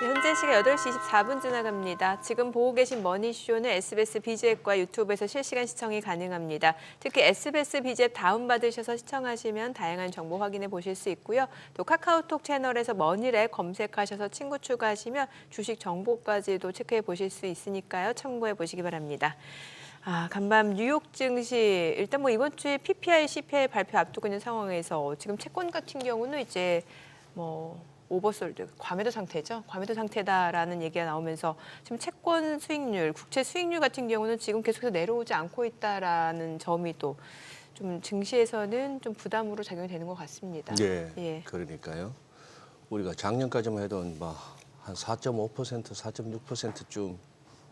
네, 현재 시각 8시 24분 지나갑니다. 지금 보고 계신 머니쇼는 SBS BG앱과 유튜브에서 실시간 시청이 가능합니다. 특히 SBS BG앱 다운받으셔서 시청하시면 다양한 정보 확인해 보실 수 있고요. 또 카카오톡 채널에서 머니랩 검색하셔서 친구 추가하시면 주식 정보까지도 체크해 보실 수 있으니까요. 참고해 보시기 바랍니다. 간밤 뉴욕 증시 일단 뭐 이번 주에 PPI, CPI 발표 앞두고 있는 상황에서 지금 채권 같은 경우는 이제 오버솔드, 과매도 상태죠. 과매도 상태다라는 얘기가 나오면서 지금 채권 수익률, 국채 수익률 같은 경우는 지금 계속해서 내려오지 않고 있다라는 점이 또 좀 증시에서는 좀 부담으로 작용이 되는 것 같습니다. 네, 예. 그러니까요. 우리가 작년까지만 해도 한 4.5%, 4.6%쯤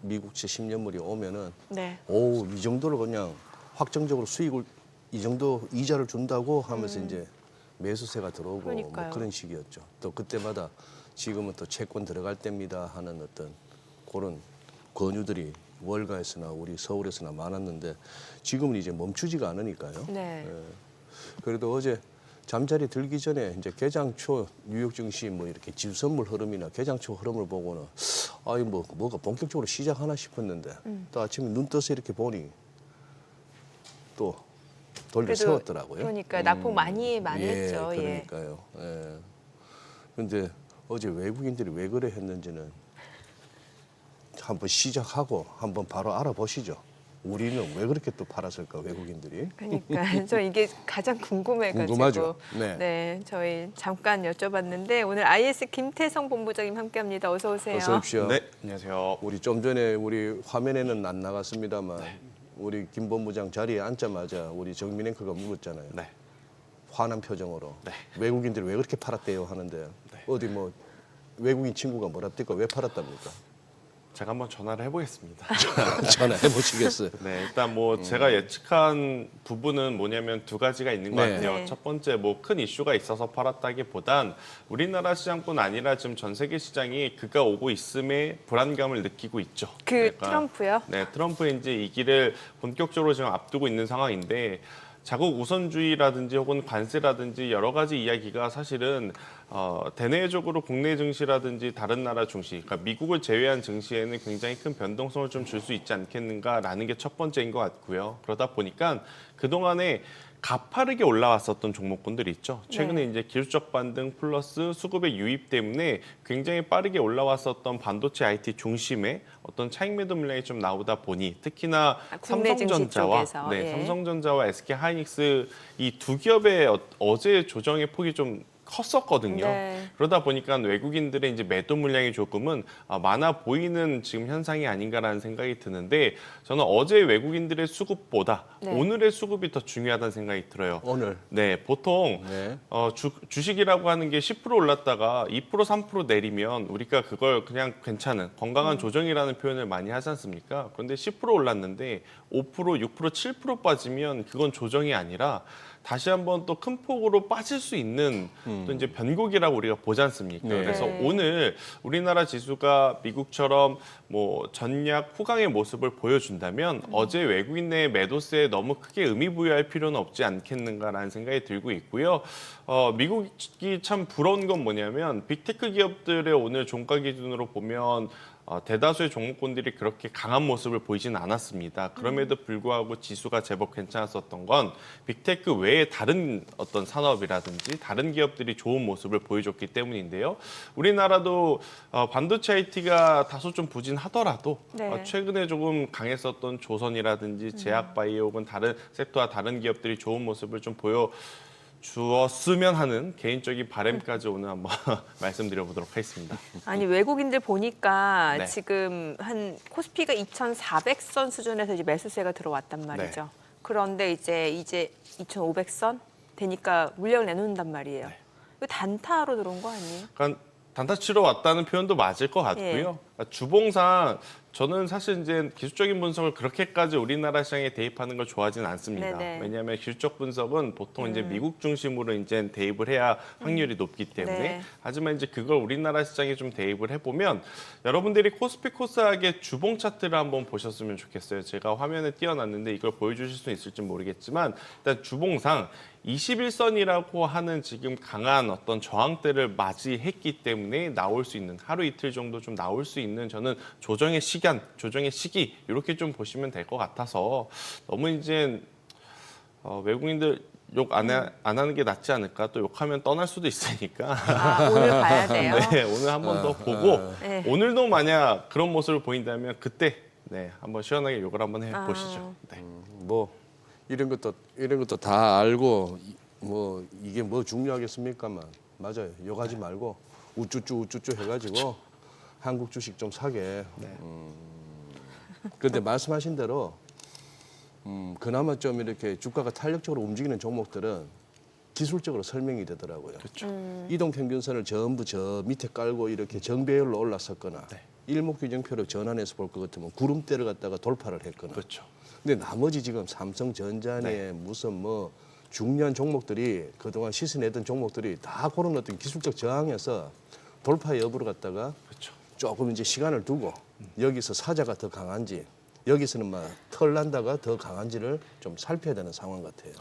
미국채 10년물이 오면은 네. 이 정도를 그냥 확정적으로 수익을 이 정도 이자를 준다고 하면서 이제 매수세가 들어오고 그러니까요. 뭐 그런 식이었죠. 또 그때마다 지금은 또 채권 들어갈 때입니다 하는 어떤 그런 권유들이 월가에서나 우리 서울에서나 많았는데 지금은 이제 멈추지가 않으니까요. 네. 그래도 어제 잠자리 들기 전에 이제 개장 초 뉴욕 증시 뭐 이렇게 지수선물 흐름이나 개장 초 흐름을 보고는 뭐가 본격적으로 시작하나 싶었는데 또 아침에 눈 떠서 이렇게 보니 또 돌려 그래도 세웠더라고요. 그러니까 낙폭 많이 했죠. 예. 그러니까요. 예. 근데 어제 외국인들이 왜 그래 했는지는 한번 시작하고 한번 바로 알아보시죠. 우리는 왜 그렇게 또 팔았을까, 외국인들이? 그러니까 저 이게 가장 궁금해가지고 궁금하죠. 네. 네, 저희 잠깐 여쭤봤는데 오늘 IS 김태성 본부장님 함께합니다. 어서 오세요. 어서 오십시오. 네, 안녕하세요. 우리 좀 전에 우리 화면에는 안 나갔습니다만 우리 김 본부장 자리에 앉자마자 우리 정민 앵커가 물었잖아요. 네. 화난 표정으로 네. 외국인들이 왜 그렇게 팔았대요 하는데 어디 뭐 외국인 친구가 뭐랍니까? 왜 팔았답니까? 제가 한번 전화를 해보겠습니다. 전화해 보시겠어요? 네, 일단 뭐 제가 예측한 부분은 뭐냐면 두 가지가 있는 것 네. 같아요. 네. 첫 번째 뭐 큰 이슈가 있어서 팔았다기보단 우리나라 시장뿐 아니라 지금 전 세계 시장이 그가 오고 있음에 불안감을 느끼고 있죠. 트럼프요? 네, 트럼프의 이제 이 길을 본격적으로 지금 앞두고 있는 상황인데 자국 우선주의라든지 혹은 관세라든지 여러 가지 이야기가 사실은 대내적으로 국내 증시라든지 다른 나라 증시, 그러니까 미국을 제외한 증시에는 굉장히 큰 변동성을 좀 줄 수 있지 않겠는가라는 게 첫 번째인 것 같고요. 그러다 보니까 그동안에 가파르게 올라왔었던 종목군들이 있죠. 최근에 이제 기술적 반등 플러스 수급의 유입 때문에 굉장히 빠르게 올라왔었던 반도체 IT 중심의 어떤 차익 매도 물량이 좀 나오다 보니 특히나 국내 증시 삼성전자와 쪽에서, 예. 삼성전자와 SK 하이닉스 이 두 기업의 어제 조정의 폭이 좀 컸었거든요. 네. 그러다 보니까 외국인들의 이제 매도 물량이 조금은 많아 보이는 지금 현상이 아닌가라는 생각이 드는데 저는 어제 외국인들의 수급보다 네. 오늘의 수급이 더 중요하다는 생각이 들어요. 오늘 네, 보통 네. 주식이라고 하는 게 10% 올랐다가 2% 3% 내리면 우리가 그걸 그냥 괜찮은 건강한 조정이라는 표현을 많이 하지 않습니까? 그런데 10% 올랐는데 5%, 6%, 7% 빠지면 그건 조정이 아니라 다시 한번 또 큰 폭으로 빠질 수 있는 또 이제 변곡이라고 우리가 보지 않습니까? 네. 그래서 네. 오늘 우리나라 지수가 미국처럼 뭐 전략 후강의 모습을 보여준다면 어제 외국인의 매도세에 너무 크게 의미 부여할 필요는 없지 않겠는가라는 생각이 들고 있고요. 미국이 참 부러운 건 뭐냐면 빅테크 기업들의 오늘 종가 기준으로 보면 대다수의 종목군들이 그렇게 강한 모습을 보이지는 않았습니다. 그럼에도 불구하고 지수가 제법 괜찮았었던 건 빅테크 외에 다른 어떤 산업이라든지 다른 기업들이 좋은 모습을 보여줬기 때문인데요. 우리나라도 반도체 IT가 다소 좀 부진하더라도 네. 최근에 조금 강했었던 조선이라든지 제약바이오 혹은 다른 섹터와 다른 기업들이 좋은 모습을 좀 주었으면 하는 개인적인 바람까지 오늘 한번 말씀드려보도록 하겠습니다. 아니 외국인들 보니까 네. 지금 한 코스피가 2,400선 수준에서 이제 매수세가 들어왔단 말이죠. 네. 그런데 이제 2,500선 되니까 물량을 내놓는단 말이에요. 네. 이거 단타로 들어온 거 아니에요? 그러니까 단타 치러 왔다는 표현도 맞을 것 같고요. 그러니까 주봉상 저는 사실 이제 기술적인 분석을 그렇게까지 우리나라 시장에 대입하는 걸 좋아하지는 않습니다. 네네. 왜냐하면 기술적 분석은 보통 이제 미국 중심으로 이제 대입을 해야 확률이 높기 때문에. 네. 하지만 이제 그걸 우리나라 시장에 좀 대입을 해보면 여러분들이 코스피 코스닥의 주봉 차트를 한번 보셨으면 좋겠어요. 제가 화면에 띄워놨는데 이걸 보여주실 수 있을지 모르겠지만 일단 주봉상 21선이라고 하는 지금 강한 어떤 저항대를 맞이했기 때문에 나올 수 있는 하루 이틀 정도 좀 나올 수 있는 저는 조정의 시간, 조정의 시기 이렇게 좀 보시면 될 것 같아서 너무 이제 외국인들 욕 안 하는 게 낫지 않을까? 또 욕하면 떠날 수도 있으니까. 아, 오늘 봐야 돼요. 네, 오늘 한 번 더 보고 네. 오늘도 만약 그런 모습을 보인다면 그때 네, 한번 시원하게 욕을 한번 해보시죠. 네. 뭐 이런 것도 다 알고 뭐 이게 뭐 중요하겠습니까만 맞아요. 욕하지 말고 우쭈쭈 해가지고 한국 주식 좀 사게. 그런데 말씀하신 대로 그나마 좀 이렇게 주가가 탄력적으로 움직이는 종목들은 기술적으로 설명이 되더라고요. 그렇죠. 이동 평균선을 전부 저 밑에 깔고 이렇게 정배열로 올랐었거나 네. 일목균형표를 전환해서 볼 것 같으면 구름대를 갖다가 돌파를 했거나. 그렇죠. 근데 나머지 지금 삼성전자에 네. 무슨 뭐 중요한 종목들이 그동안 시세내던 종목들이 다 그런 어떤 기술적 저항에서 돌파 여부를 갖다가 그렇죠. 조금 이제 시간을 두고 여기서 사자가 더 강한지 여기서는 막 털난다가 더 강한지를 좀 살펴야 되는 상황 같아요.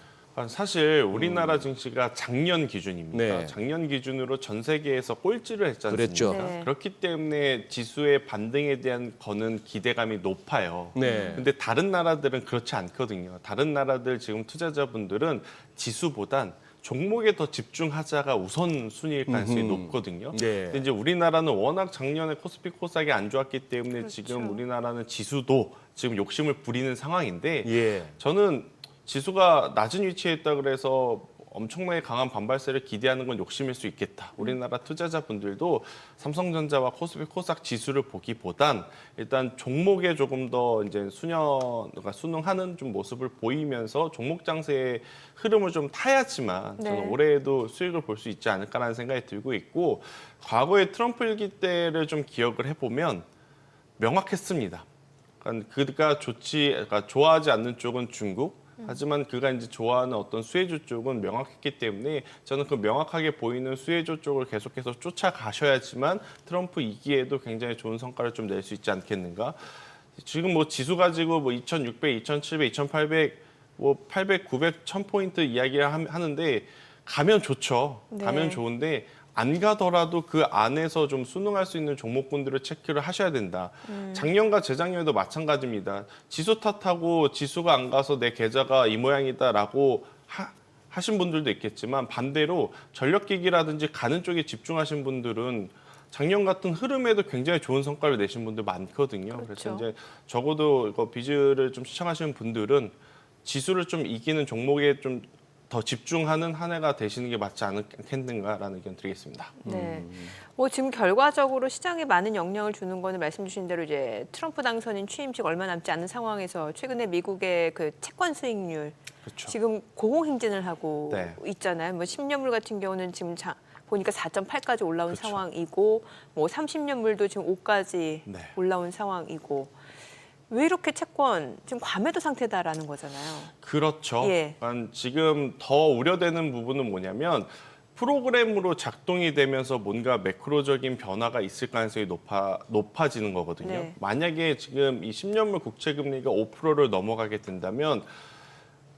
사실 우리나라 증시가 작년 기준입니다. 네. 작년 기준으로 전 세계에서 꼴찌를 했지 않습니까? 그랬죠. 네. 그렇기 때문에 지수의 반등에 대한 거는 기대감이 높아요. 네. 근데 다른 나라들은 그렇지 않거든요. 다른 나라들 지금 투자자분들은 지수보단 종목에 더 집중하자가 우선순위일 가능성이 높거든요. 네. 근데 이제 우리나라는 워낙 작년에 코스피 코스닥이 안 좋았기 때문에 그렇죠. 지금 우리나라는 지수도 지금 욕심을 부리는 상황인데 예. 저는 지수가 낮은 위치에 있다 그래서 엄청나게 강한 반발세를 기대하는 건 욕심일 수 있겠다. 우리나라 투자자분들도 삼성전자와 코스피 코스닥 지수를 보기보단 일단 종목에 조금 더 이제 그러니까 순응하는 좀 모습을 보이면서 종목 장세의 흐름을 좀 타야지만 저는 네. 올해에도 수익을 볼 수 있지 않을까라는 생각이 들고 있고 과거의 트럼프 일기 때를 좀 기억을 해보면 명확했습니다. 그러니까 그가 좋아하지 않는 쪽은 중국, 하지만 그가 이제 좋아하는 어떤 수혜주 쪽은 명확했기 때문에 저는 그 명확하게 보이는 수혜주 쪽을 계속해서 쫓아가셔야지만 트럼프 2기에도 굉장히 좋은 성과를 좀 낼 수 있지 않겠는가. 지금 뭐 지수 가지고 뭐 2,600, 2,700, 2,800, 뭐 800, 900, 1,000포인트 이야기를 하는데 가면 좋죠. 네. 가면 좋은데 안 가더라도 그 안에서 좀 순응할 수 있는 종목군들을 체크를 하셔야 된다. 작년과 재작년에도 마찬가지입니다. 지수 탓하고 지수가 안 가서 내 계좌가 이 모양이다라고 하신 분들도 있겠지만 반대로 전력기기라든지 가는 쪽에 집중하신 분들은 작년 같은 흐름에도 굉장히 좋은 성과를 내신 분들 많거든요. 그렇죠. 그래서 이제 적어도 이거 비즈를 좀 시청하시는 분들은 지수를 좀 이기는 종목에 좀 더 집중하는 한 해가 되시는 게 맞지 않겠는가라는 의견 드리겠습니다. 네. 뭐 지금 결과적으로 시장에 많은 영향을 주는 거는 말씀 주신 대로 이제 트럼프 당선인 취임식 얼마 남지 않은 상황에서 최근에 미국의 그 채권 수익률 그렇죠. 지금 고공행진을 하고 네. 있잖아요. 뭐 10년물 같은 경우는 지금 보니까 4.8까지 올라온 그렇죠. 상황이고 뭐 30년물도 지금 5까지 네. 올라온 상황이고 왜 이렇게 채권 지금 과매도 상태다라는 거잖아요. 그렇죠. 예. 지금 더 우려되는 부분은 뭐냐면 프로그램으로 작동이 되면서 뭔가 매크로적인 변화가 있을 가능성이 높아지는 거거든요. 네. 만약에 지금 이 10년물 국채 금리가 5%를 넘어가게 된다면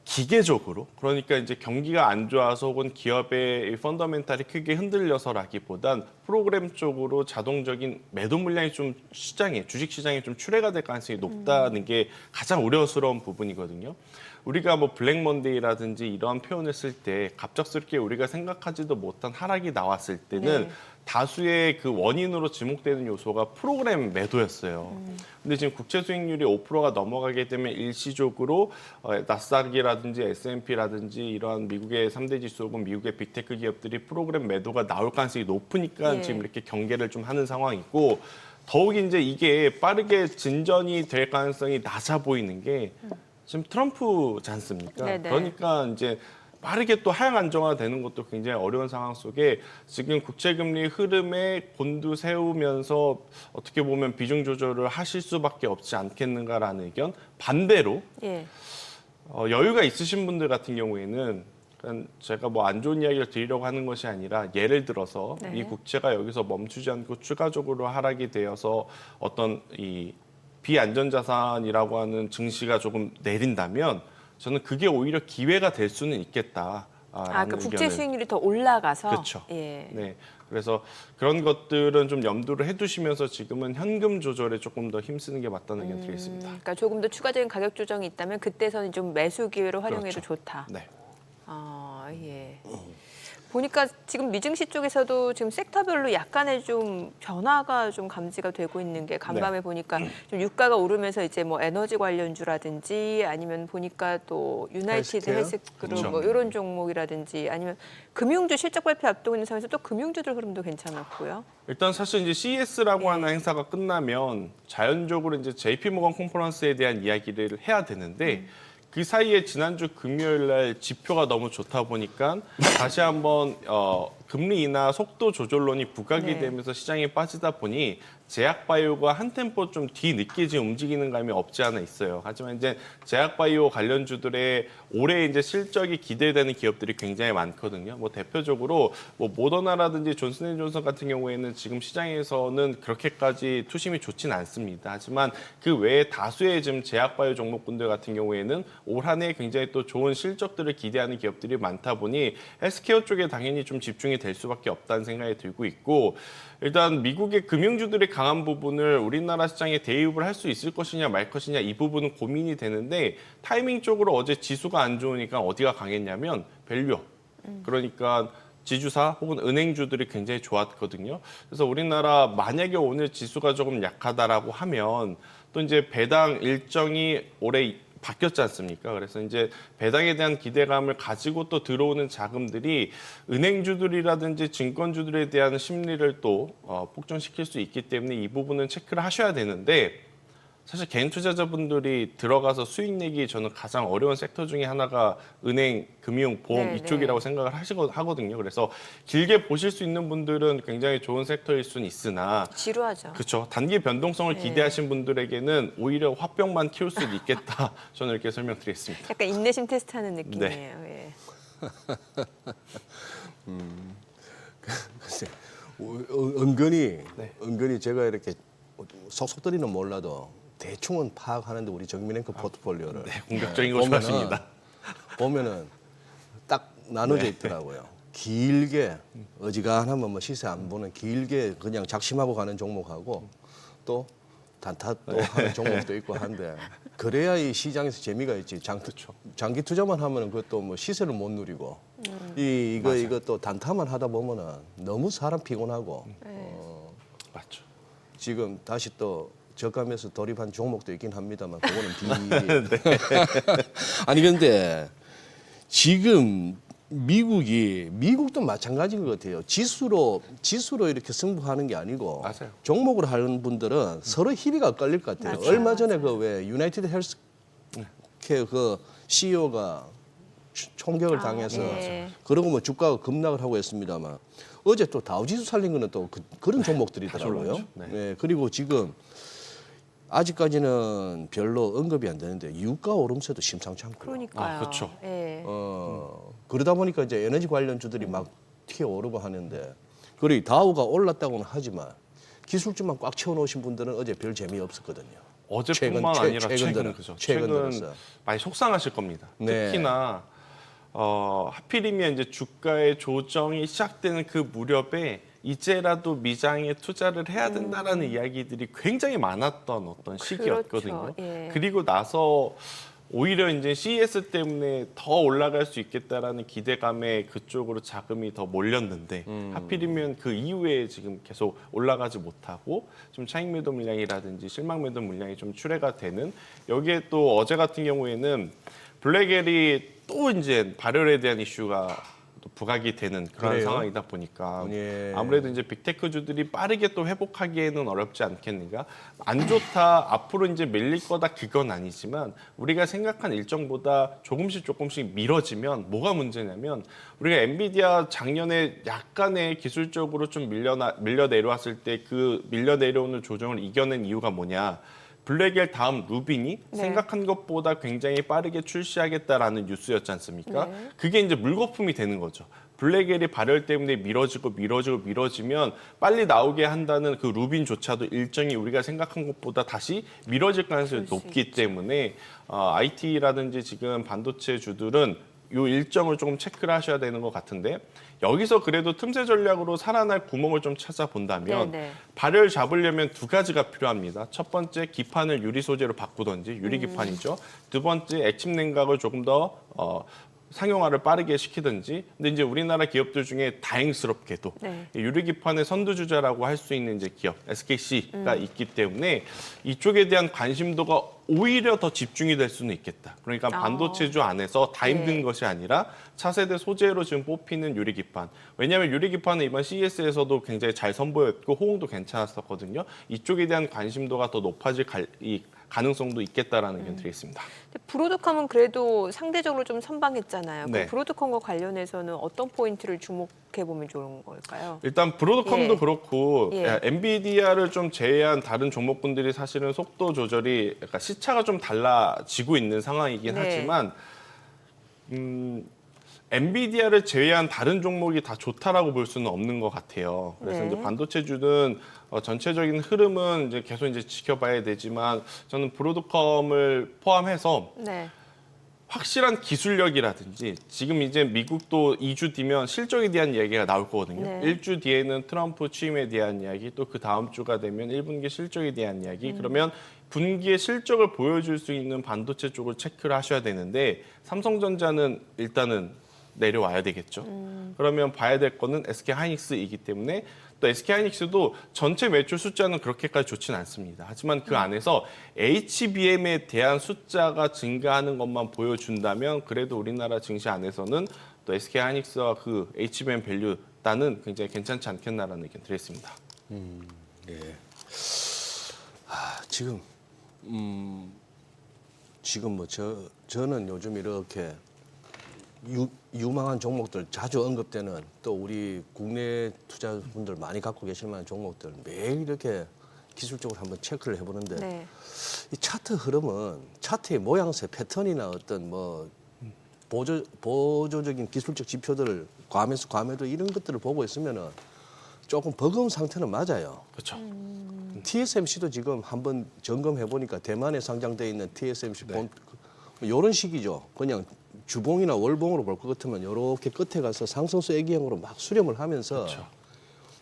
기계적으로 그러니까 이제 경기가 안 좋아서 혹은 기업의 펀더멘탈이 크게 흔들려서라기보단 프로그램 쪽으로 자동적인 매도 물량이 좀 주식 시장에 좀 출회가 될 가능성이 높다는 게 가장 우려스러운 부분이거든요. 우리가 뭐 블랙 먼데이라든지 이러한 표현을 쓸 때 갑작스럽게 우리가 생각하지도 못한 하락이 나왔을 때는 네. 다수의 그 원인으로 지목되는 요소가 프로그램 매도였어요. 근데 지금 국채 수익률이 5%가 넘어가게 되면 일시적으로 나스닥이라든지 S&P라든지 이러한 미국의 3대 지수 혹은 미국의 빅테크 기업들이 프로그램 매도가 나올 가능성이 높으니까 예. 지금 이렇게 경계를 좀 하는 상황이고 더욱 이제 이게 빠르게 진전이 될 가능성이 낮아 보이는 게 지금 트럼프지 않습니까? 네네. 그러니까 이제 빠르게 또 하향 안정화되는 것도 굉장히 어려운 상황 속에 지금 국채금리 흐름에 곤두세우면서 어떻게 보면 비중 조절을 하실 수밖에 없지 않겠는가라는 의견. 반대로 예. 여유가 있으신 분들 같은 경우에는 그러니까 제가 뭐 안 좋은 이야기를 드리려고 하는 것이 아니라 예를 들어서 네. 이 국채가 여기서 멈추지 않고 추가적으로 하락이 되어서 어떤 이 비안전자산이라고 하는 증시가 조금 내린다면 저는 그게 오히려 기회가 될 수는 있겠다. 그 국채 수익률이 더 올라가서. 그렇죠. 예. 네. 그래서 그런 것들은 좀 염두를 해두시면서 지금은 현금 조절에 조금 더 힘쓰는 게 맞다는 의견 드리겠습니다. 그러니까 조금 더 추가적인 가격 조정이 있다면 그때서는 좀 매수 기회로 활용해도 그렇죠. 좋다. 네. 예. 보니까 지금 미증시 쪽에서도 지금 섹터별로 약간의 좀 변화가 좀 감지가 되고 있는 게 간밤에 보니까 좀 유가가 오르면서 이제 뭐 에너지 관련주라든지 아니면 보니까 또 유나이티드 헬스케어? 헬스그룹 그렇죠. 뭐 이런 종목이라든지 아니면 금융주 실적 발표 앞두고 있는 상황에서 또 금융주들 흐름도 괜찮았고요. 일단 사실 이제 CES라고 하는 행사가 끝나면 자연적으로 이제 JP모건 컨퍼런스에 대한 이야기를 해야 되는데 그 사이에 지난주 금요일 날 지표가 너무 좋다 보니까 다시 한번 금리 인하 속도 조절론이 부각이 네. 되면서 시장에 빠지다 보니 제약바이오가 한 템포 좀 뒤늦게 지금 움직이는 감이 없지 않아 있어요. 하지만 이제 제약바이오 관련주들의 올해 이제 실적이 기대되는 기업들이 굉장히 많거든요. 뭐 대표적으로 뭐 모더나라든지 존슨앤존슨 같은 경우에는 지금 시장에서는 그렇게까지 투심이 좋지는 않습니다. 하지만 그 외에 다수의 지금 제약바이오 종목군들 같은 경우에는 올 한 해 굉장히 또 좋은 실적들을 기대하는 기업들이 많다 보니 헬스케어 쪽에 당연히 좀 집중이 될 수밖에 없다는 생각이 들고 있고 일단 미국의 금융주들의 강한 부분을 우리나라 시장에 대입을 할 수 있을 것이냐 말 것이냐 이 부분은 고민이 되는데 타이밍적으로 어제 지수가 안 좋으니까 어디가 강했냐면 밸류업. 그러니까 지주사 혹은 은행주들이 굉장히 좋았거든요. 그래서 우리나라 만약에 오늘 지수가 조금 약하다라고 하면 또 이제 배당 일정이 올해 바뀌었지 않습니까? 그래서 이제 배당에 대한 기대감을 가지고 또 들어오는 자금들이 은행주들이라든지 증권주들에 대한 심리를 또 폭전시킬 수 있기 때문에 이 부분은 체크를 하셔야 되는데 사실 개인 투자자분들이 들어가서 수익 내기 저는 가장 어려운 섹터 중에 하나가 은행, 금융, 보험 네, 이쪽이라고 생각을 하거든요. 그래서 길게 보실 수 있는 분들은 굉장히 좋은 섹터일 수는 있으나 지루하죠. 그렇죠. 단기 변동성을 네. 기대하신 분들에게는 오히려 화병만 키울 수도 있겠다. 저는 이렇게 설명드리겠습니다. 약간 인내심 테스트하는 느낌이에요. 예. 글쎄, 은근히 네. 은근히 제가 이렇게 속속들이는 몰라도 대충은 파악하는데 우리 정민앵커 포트폴리오를 공격적인 거 보면은- 좋아하십니다. 보면은 딱 나눠져 있더라고요. 길게 어지간하면 뭐 시세 안 보는 길게 그냥 작심하고 가는 종목하고 또 단타 또 하는 종목도 있고 한데 그래야 이 시장에서 재미가 있지. 장기 투자만 하면은 그것도 뭐 시세를 못 누리고 이거 또 단타만 하다 보면은 너무 사람 피곤하고 맞죠. 지금 다시 또 저가면서 돌입한 종목도 있긴 합니다만 그거는 비밀. 아니 근데 지금 미국도 마찬가지인 것 같아요. 지수로 이렇게 승부하는 게 아니고 맞아요. 종목을 하는 분들은 서로 희비가 엇갈릴 것 같아요. 맞아요. 얼마 전에 그 왜 유나이티드 헬스케어 그 CEO가 총격을 당해서 예. 그러고 뭐 주가가 급락을 하고 했습니다만 어제 또 다우지수 살린 거는 또 그런 종목들이더라고요. 올랐죠. 네. 네, 그리고 지금 아직까지는 별로 언급이 안 되는데 유가 오름세도 심상치 않고요. 그러니까요. 그렇죠. 예. 그러다 보니까 이제 에너지 관련주들이 막 튀어오르고 하는데 그리고 다우가 올랐다고는 하지만 기술주만 꽉 채워놓으신 분들은 어제 별 재미없었거든요. 어제뿐만 최근 아니라 최근 들어, 그죠. 최근 최근 들어서. 많이 속상하실 겁니다. 네. 특히나 하필이면 이제 주가의 조정이 시작되는 그 무렵에 이제라도 미장에 투자를 해야 된다라는 이야기들이 굉장히 많았던 어떤 시기였거든요. 그렇죠. 예. 그리고 나서 오히려 이제 CES 때문에 더 올라갈 수 있겠다라는 기대감에 그쪽으로 자금이 더 몰렸는데 하필이면 그 이후에 지금 계속 올라가지 못하고 좀 차익 매도 물량이라든지 실망 매도 물량이 좀 출회가 되는 여기에 또 어제 같은 경우에는 블랙엘이 또 이제 발열에 대한 이슈가 또 부각이 되는 그런 그래요? 상황이다 보니까 예. 아무래도 이제 빅테크주들이 빠르게 또 회복하기에는 어렵지 않겠는가? 안 좋다, 앞으로 이제 밀릴 거다 그건 아니지만 우리가 생각한 일정보다 조금씩 미뤄지면 뭐가 문제냐면 우리가 엔비디아 작년에 약간의 기술적으로 좀 밀려 내려왔을 때 그 밀려 내려오는 조정을 이겨낸 이유가 뭐냐? 블랙엘 다음 루빈이 네. 생각한 것보다 굉장히 빠르게 출시하겠다라는 뉴스였지 않습니까? 네. 그게 이제 물거품이 되는 거죠. 블랙엘이 발열 때문에 미뤄지면 빨리 나오게 한다는 그 루빈조차도 일정이 우리가 생각한 것보다 다시 미뤄질 가능성이 그럴 수 높기 때문에 IT라든지 지금 반도체 주들은 이 일정을 조금 체크를 하셔야 되는 것 같은데 여기서 그래도 틈새 전략으로 살아날 구멍을 좀 찾아본다면 네네. 발열 잡으려면 두 가지가 필요합니다. 첫 번째 기판을 유리 소재로 바꾸던지 유리 기판이죠. 두 번째 액침 냉각을 조금 더 상용화를 빠르게 시키든지. 근데 이제 우리나라 기업들 중에 다행스럽게도 네. 유리 기판의 선두주자라고 할 수 있는 이제 기업 SKC가 있기 때문에 이쪽에 대한 관심도가 오히려 더 집중이 될 수는 있겠다. 그러니까 반도체주 안에서 다 힘든 네. 것이 아니라 차세대 소재로 지금 뽑히는 유리 기판. 왜냐하면 유리 기판은 이번 CES에서도 굉장히 잘 선보였고 호응도 괜찮았었거든요. 이쪽에 대한 관심도가 더 높아질 가능성도 있겠다라는 의견 드리겠습니다. 브로드컴은 그래도 상대적으로 좀 선방했잖아요. 네. 그 브로드컴과 관련해서는 어떤 포인트를 주목해 보면 좋은 걸까요? 일단 브로드컴도 예. 그렇고 예. 엔비디아를 좀 제외한 다른 종목군들이 사실은 속도 조절이 약간 시차가 좀 달라지고 있는 상황이긴 네. 하지만 엔비디아를 제외한 다른 종목이 다 좋다라고 볼 수는 없는 것 같아요. 그래서 네. 이제 반도체주는 전체적인 흐름은 이제 계속 이제 지켜봐야 되지만 저는 브로드컴을 포함해서 네. 확실한 기술력이라든지 지금 이제 미국도 2주 뒤면 실적에 대한 이야기가 나올 거거든요. 네. 1주 뒤에는 트럼프 취임에 대한 이야기, 또 그 다음 주가 되면 1분기 실적에 대한 이야기. 그러면 분기의 실적을 보여줄 수 있는 반도체 쪽을 체크를 하셔야 되는데 삼성전자는 일단은 내려와야 되겠죠. 그러면 봐야 될 거는 SK 하이닉스이기 때문에 또 SK 하이닉스도 전체 매출 숫자는 그렇게까지 좋지는 않습니다. 하지만 그 안에서 HBM에 대한 숫자가 증가하는 것만 보여준다면 그래도 우리나라 증시 안에서는 또 SK 하이닉스와 그 HBM 밸류 따는 굉장히 괜찮지 않겠나라는 의견 드리겠습니다. 예. 지금 뭐 저는 요즘 이렇게 유망한 종목들 자주 언급되는 또 우리 국내 투자분들 많이 갖고 계실 만한 종목들 매일 이렇게 기술적으로 한번 체크를 해보는데 네. 이 차트 흐름은 차트의 모양새 패턴이나 어떤 뭐 보조적인 기술적 지표들을 과매도 이런 것들을 보고 있으면은 조금 버거운 상태는 맞아요. 그렇죠. TSMC도 지금 한번 점검해 보니까 대만에 상장돼 있는 TSMC 이런 식이죠. 그냥 주봉이나 월봉으로 볼 것 같으면 이렇게 끝에 가서 상승수 애기형으로 막 수렴을 하면서 그렇죠.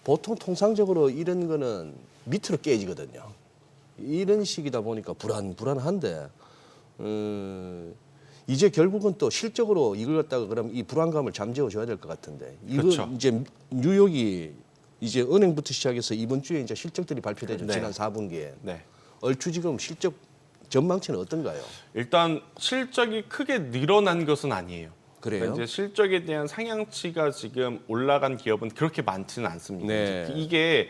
보통 통상적으로 이런 거는 밑으로 깨지거든요. 이런 식이다 보니까 불안한데 이제 결국은 또 실적으로 이걸 갖다가 그럼 이 불안감을 잠재워 줘야 될 것 같은데 이거 그렇죠. 이제 뉴욕이 이제 은행부터 시작해서 이번 주에 이제 실적들이 발표되죠. 네. 지난 4분기에 네. 얼추 지금 실적 전망치는 어떤가요? 일단 실적이 크게 늘어난 것은 아니에요. 그래요? 그러니까 이제 실적에 대한 상향치가 지금 올라간 기업은 그렇게 많지는 않습니다. 네. 이게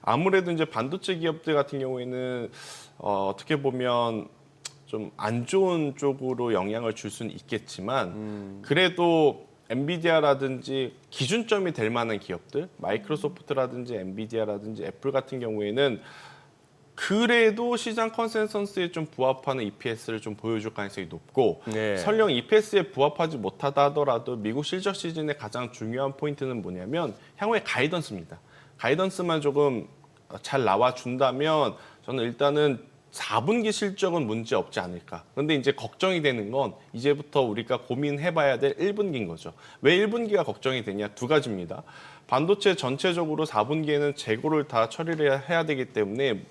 아무래도 이제 반도체 기업들 같은 경우에는 어떻게 보면 좀 안 좋은 쪽으로 영향을 줄 수는 있겠지만 그래도 엔비디아라든지 기준점이 될 만한 기업들, 마이크로소프트라든지 엔비디아라든지 애플 같은 경우에는 그래도 시장 컨센서스에 좀 부합하는 EPS를 좀 보여줄 가능성이 높고 네. 설령 EPS에 부합하지 못하다 하더라도 미국 실적 시즌의 가장 중요한 포인트는 뭐냐면 향후의 가이던스입니다. 가이던스만 조금 잘 나와준다면 저는 일단은 4분기 실적은 문제 없지 않을까. 그런데 이제 걱정이 되는 건 이제부터 우리가 고민해봐야 될 1분기인 거죠. 왜 1분기가 걱정이 되냐? 두 가지입니다. 반도체 전체적으로 4분기에는 재고를 다 처리를 해야 되기 때문에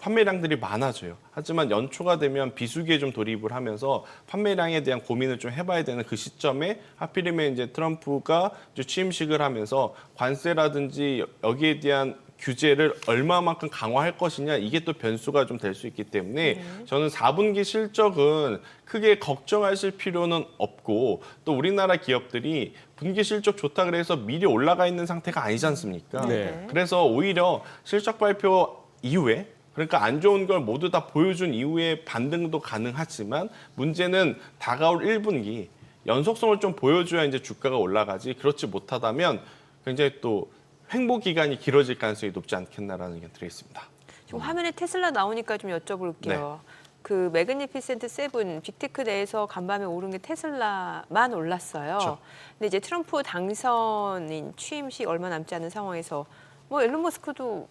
판매량들이 많아져요. 하지만 연초가 되면 비수기에 좀 돌입을 하면서 판매량에 대한 고민을 좀 해봐야 되는 그 시점에 하필이면 이제 트럼프가 이제 취임식을 하면서 관세라든지 여기에 대한 규제를 얼마만큼 강화할 것이냐 이게 또 변수가 좀 될 수 있기 때문에 저는 4분기 실적은 크게 걱정하실 필요는 없고 또 우리나라 기업들이 분기 실적 좋다 그래서 미리 올라가 있는 상태가 아니지 않습니까? 네. 그래서 오히려 실적 발표 이후에 그러니까 안 좋은 걸 모두 다 보여준 이후에 반등도 가능하지만 문제는 다가올 1분기 연속성을 좀 보여줘야 이제 주가가 올라가지 그렇지 못하다면 굉장히 또 횡보 기간이 길어질 가능성이 높지 않겠나라는 의견 드리겠습니다. 지금 화면에 테슬라 나오니까 좀 여쭤볼게요. 그 매그니피센트 세븐 빅테크 내에서 간밤에 오른 게 테슬라만 올랐어요. 그렇죠. 근데 이제 트럼프 당선인 취임식 얼마 남지 않은 상황에서 뭐 일론 머스크도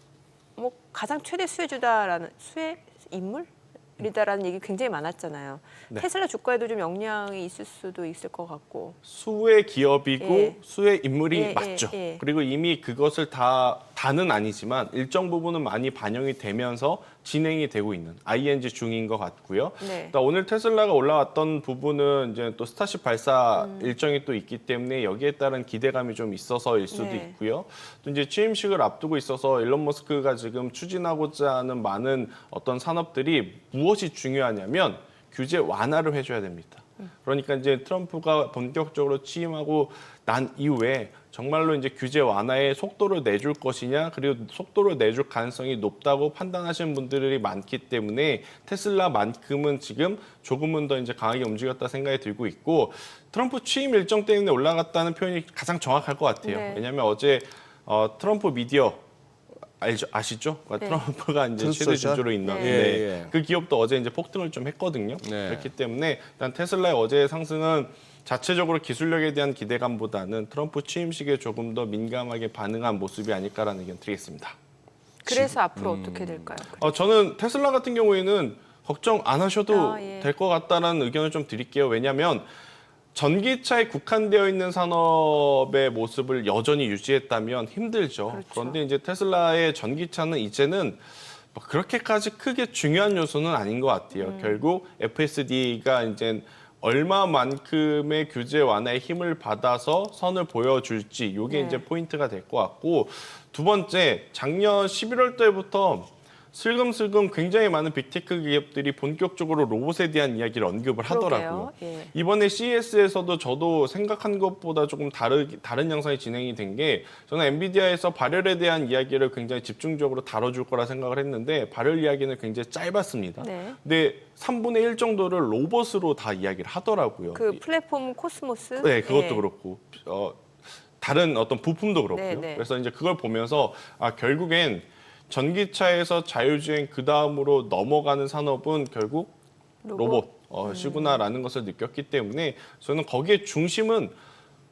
뭐 가장 최대 수혜주다라는 수혜 인물이다라는 얘기 굉장히 많았잖아요. 네. 테슬라 주가에도 좀 영향이 있을 수도 있을 것 같고. 수혜 기업이고 예. 수혜 인물이 예, 맞죠. 예, 예. 그리고 이미 그것을 다는 아니지만 일정 부분은 많이 반영이 되면서 진행이 되고 있는 ING 중인 것 같고요. 네. 그러니까 오늘 테슬라가 올라왔던 부분은 이제 또 스타쉽 발사 일정이 또 있기 때문에 여기에 따른 기대감이 좀 있어서일 수도 네. 있고요. 또 이제 취임식을 앞두고 있어서 일론 머스크가 지금 추진하고자 하는 많은 어떤 산업들이 무엇이 중요하냐면 규제 완화를 해줘야 됩니다. 그러니까 이제 트럼프가 본격적으로 취임하고 난 이후에 정말로 이제 규제 완화에 속도를 내줄 것이냐 그리고 속도를 내줄 가능성이 높다고 판단하시는 분들이 많기 때문에 테슬라만큼은 지금 조금은 더 이제 강하게 움직였다 생각이 들고 있고 트럼프 취임 일정 때문에 올라갔다는 표현이 가장 정확할 것 같아요. 네. 왜냐하면 어제 트럼프 미디어 아시죠? 네. 트럼프가 이제 트루스 최대 소셜? 주주로 있는 네. 네. 예, 예. 그 기업도 어제 이제 폭등을 좀 했거든요. 네. 그렇기 때문에 일단 테슬라의 어제의 상승은 자체적으로 기술력에 대한 기대감보다는 트럼프 취임식에 조금 더 민감하게 반응한 모습이 아닐까라는 의견 드리겠습니다. 그래서 앞으로 어떻게 될까요? 저는 테슬라 같은 경우에는 걱정 안 하셔도 예. 될 것 같다는 의견을 좀 드릴게요. 왜냐하면 전기차에 국한되어 있는 산업의 모습을 여전히 유지했다면 힘들죠. 그렇죠. 그런데 이제 테슬라의 전기차는 이제는 뭐 그렇게까지 크게 중요한 요소는 아닌 것 같아요. 결국 FSD가 이제 얼마만큼의 규제 완화의 힘을 받아서 선을 보여줄지 이게 네. 이제 포인트가 될 것 같고 두 번째 작년 11월 달부터 슬금슬금 굉장히 많은 빅테크 기업들이 본격적으로 로봇에 대한 이야기를 언급을 하더라고요. 그러게요. 예. 이번에 CES에서도 저도 생각한 것보다 조금 다른 양상이 진행이 된 게 저는 엔비디아에서 발열에 대한 이야기를 굉장히 집중적으로 다뤄줄 거라 생각을 했는데 발열 이야기는 굉장히 짧았습니다. 네. 근데 3분의 1 정도를 로봇으로 다 이야기를 하더라고요. 그 플랫폼 코스모스. 네, 그것도 예. 그렇고 다른 어떤 부품도 그렇고요. 네, 네. 그래서 이제 그걸 보면서 결국엔 전기차에서 자율주행 그 다음으로 넘어가는 산업은 결국 로봇 시구나라는 것을 느꼈기 때문에 저는 거기에 중심은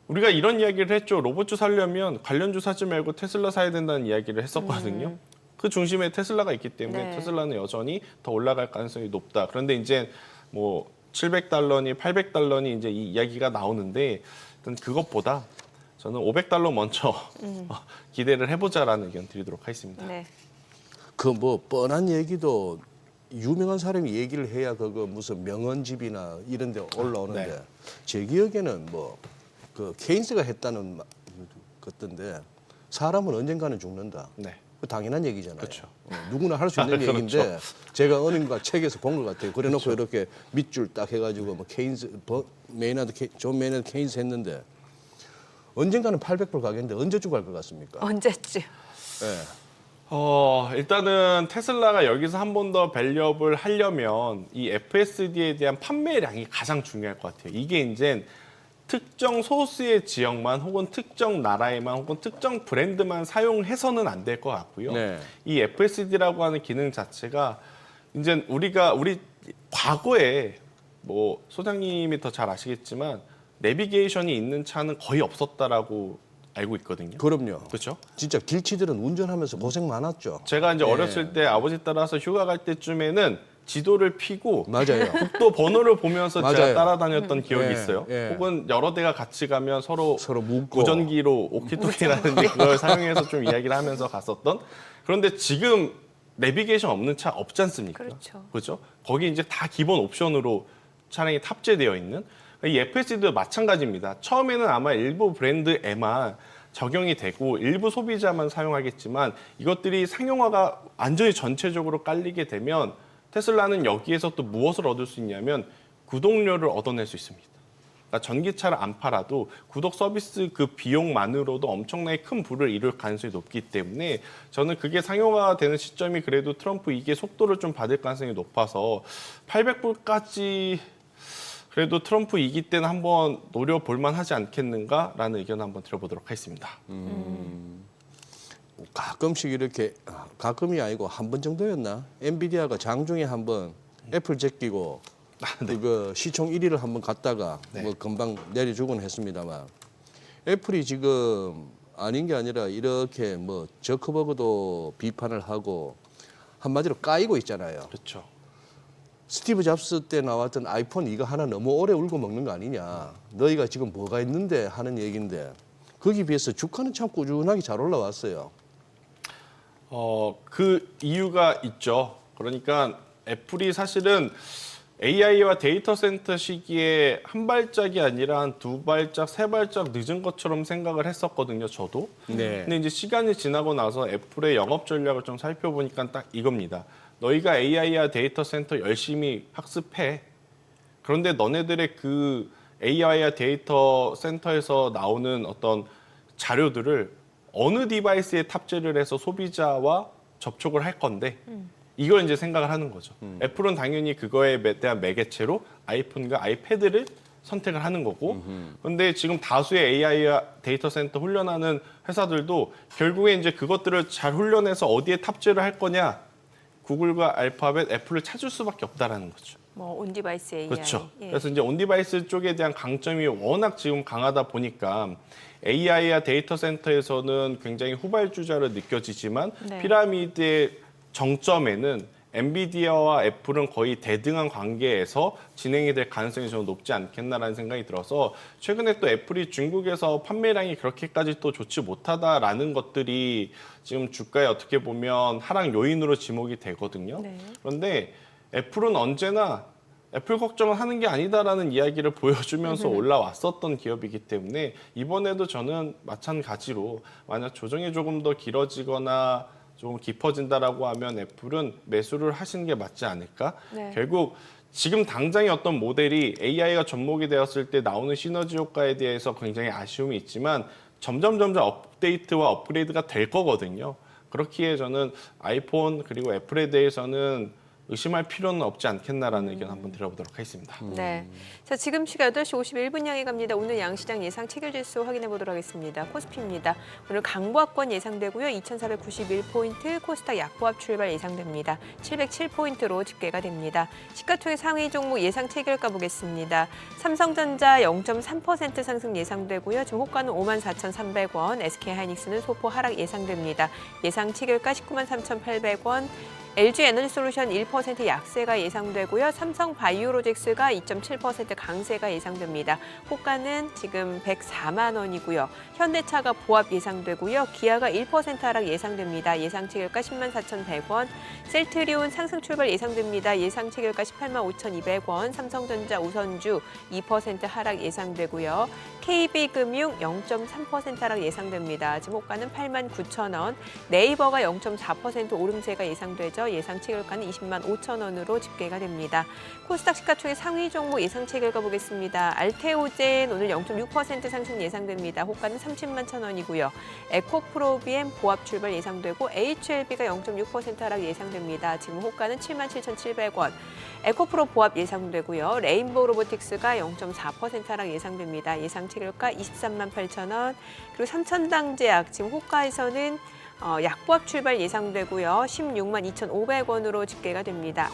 우리가 이런 이야기를 했죠. 로봇주 사려면 관련주 사지 말고 테슬라 사야 된다는 이야기를 했었거든요. 그 중심에 테슬라가 있기 때문에 네. 테슬라는 여전히 더 올라갈 가능성이 높다. 그런데 이제 뭐 $700니 $800니 이제 이 이야기가 나오는데 일단 그것보다 저는 $500 먼저 기대를 해보자라는 의견 드리도록 하겠습니다. 네. 그 뭐 뻔한 얘기도 유명한 사람이 얘기를 해야 그거 무슨 명언집이나 이런 데 올라오는데 네. 제 기억에는 뭐 그 케인스가 했다는 것던데 사람은 언젠가는 죽는다. 네. 그 당연한 얘기잖아요. 그렇죠. 누구나 할 수 있는 그렇죠. 얘기인데 제가 어딘가 책에서 본 것 같아요. 그래놓고 이렇게 밑줄 딱 해가지고 뭐 케인스, 존 메이너드 케인스 했는데 언젠가는 800불 가겠는데 언제 주고 갈 것 같습니까? 언제쯤? 예. 일단은 테슬라가 여기서 한 번 더 밸류업을 하려면 이 FSD에 대한 판매량이 가장 중요할 것 같아요. 이게 이제 특정 소수의 지역만 혹은 특정 나라에만 혹은 특정 브랜드만 사용해서는 안 될 것 같고요. 네. 이 FSD라고 하는 기능 자체가 이제 우리 과거에 뭐 소장님이 더 잘 아시겠지만 내비게이션이 있는 차는 거의 없었다라고 알고 있거든요. 그럼요. 그렇죠? 진짜 길치들은 운전하면서 고생 많았죠. 제가 이제 네. 어렸을 때 아버지 따라서 휴가 갈 때쯤에는 지도를 피고 맞아요. 국도 번호를 보면서 제가 맞아요. 따라다녔던 기억이 예, 있어요. 예. 혹은 여러 대가 같이 가면 서로 묻고. 무전기로 오키토키라든지 그걸 사용해서 좀 이야기를 하면서 갔었던. 그런데 지금 내비게이션 없는 차 없지 않습니까? 그렇죠. 그렇죠? 거기 이제 다 기본 옵션으로 차량이 탑재되어 있는 이 FSD도 마찬가지입니다. 처음에는 아마 일부 브랜드에만 적용이 되고 일부 소비자만 사용하겠지만 이것들이 상용화가 완전히 전체적으로 깔리게 되면 테슬라는 여기에서 또 무엇을 얻을 수 있냐면 구독료를 얻어낼 수 있습니다. 그러니까 전기차를 안 팔아도 구독 서비스 그 비용만으로도 엄청나게 큰 부를 이룰 가능성이 높기 때문에 저는 그게 상용화가 되는 시점이 그래도 트럼프 이게 속도를 좀 받을 가능성이 높아서 800불까지 그래도 트럼프 이기 때는 한번 노려볼 만하지 않겠는가라는 의견을 한번 들어보도록 하겠습니다. 가끔씩 이렇게 가끔이 아니고 한 번 정도였나? 엔비디아가 장중에 한번 애플 제끼고 그 시총 1위를 한번 갔다가 네. 뭐 금방 내려주곤 했습니다만 애플이 지금 아닌 게 아니라 이렇게 뭐 저커버그도 비판을 하고 한마디로 까이고 있잖아요. 그렇죠. 스티브 잡스 때 나왔던 아이폰 이거 하나 너무 오래 울고 먹는 거 아니냐. 너희가 지금 뭐가 있는데 하는 얘기인데 거기에 비해서 주가는 참 꾸준하게 잘 올라왔어요. 그 이유가 있죠. 그러니까 애플이 사실은 AI와 데이터 센터 시기에 한 발짝이 아니라 한 두 발짝, 세 발짝 늦은 것처럼 생각을 했었거든요, 저도. 네. 근데 이제 시간이 지나고 나서 애플의 영업 전략을 좀 살펴보니까 딱 이겁니다. 너희가 AI와 데이터 센터 열심히 학습해. 그런데 너네들의 그 AI와 데이터 센터에서 나오는 어떤 자료들을 어느 디바이스에 탑재를 해서 소비자와 접촉을 할 건데 이걸 이제 생각을 하는 거죠. 애플은 당연히 그거에 대한 매개체로 아이폰과 아이패드를 선택을 하는 거고 근데 지금 다수의 AI와 데이터 센터 훈련하는 회사들도 결국에 이제 그것들을 잘 훈련해서 어디에 탑재를 할 거냐 구글과 알파벳, 애플을 찾을 수밖에 없다라는 거죠. 뭐 온디바이스 AI. 그렇죠. 예. 그래서 이제 온디바이스 쪽에 대한 강점이 워낙 지금 강하다 보니까 AI와 데이터 센터에서는 굉장히 후발주자로 느껴지지만 네. 피라미드의 정점에는 엔비디아와 애플은 거의 대등한 관계에서 진행이 될 가능성이 좀 높지 않겠나라는 생각이 들어서 최근에 또 애플이 중국에서 판매량이 그렇게까지 또 좋지 못하다라는 것들이 지금 주가에 어떻게 보면 하락 요인으로 지목이 되거든요. 네. 그런데 애플은 언제나 애플 걱정을 하는 게 아니다라는 이야기를 보여주면서 올라왔었던 기업이기 때문에 이번에도 저는 마찬가지로 만약 조정이 조금 더 길어지거나 조금 깊어진다라고 하면 애플은 매수를 하시는 게 맞지 않을까? 네. 결국 지금 당장의 어떤 모델이 AI가 접목이 되었을 때 나오는 시너지 효과에 대해서 굉장히 아쉬움이 있지만 점점 업데이트와 업그레이드가 될 거거든요. 그렇기에 저는 아이폰 그리고 애플에 대해서는 의심할 필요는 없지 않겠나라는 의견 한번 들어보도록 하겠습니다. 네. 자, 지금 시각 8시 51분 향해 갑니다. 오늘 양시장 예상 체결지수 확인해 보도록 하겠습니다. 코스피입니다. 오늘 강보합권 예상되고요. 2,491포인트, 코스닥 약보합 출발 예상됩니다. 707포인트로 집계가 됩니다. 시가총액 상위 종목 예상 체결가 보겠습니다. 삼성전자 0.3% 상승 예상되고요. 지금 호가는 54,300원, SK하이닉스는 소폭 하락 예상됩니다. 예상 체결가 193,800원, LG에너지솔루션 1% 약세가 예상되고요. 삼성바이오로직스가 2.7% 강세가 예상됩니다. 호가는 지금 104만 원이고요. 현대차가 보합 예상되고요. 기아가 1% 하락 예상됩니다. 예상 체결가 10만 4,100원. 셀트리온 상승 출발 예상됩니다. 예상 체결가 18만 5,200원. 삼성전자 우선주 2% 하락 예상되고요. KB금융 0.3% 하락 예상됩니다. 지금 호가는 8만 9천 원. 네이버가 0.4% 오름세가 예상되죠. 예상 체결가는 20만 5천 원으로 집계가 됩니다. 코스닥 시가총액 상위 종목 예상 체결가 보겠습니다. 알테오젠 오늘 0.6% 상승 예상됩니다. 호가는 30만 천 원이고요. 에코프로비엠 보합 출발 예상되고 HLB가 0.6% 하락 예상됩니다. 지금 호가는 7만 7,700원. 에코프로 보합 예상되고요. 레인보우 로보틱스가 0.4% 하락 예상됩니다. 예상 체결가 23만 8천 원. 그리고 삼천당제약 지금 호가에서는 약보합 출발 예상되고요. 16만 2,500원으로 집계가 됩니다.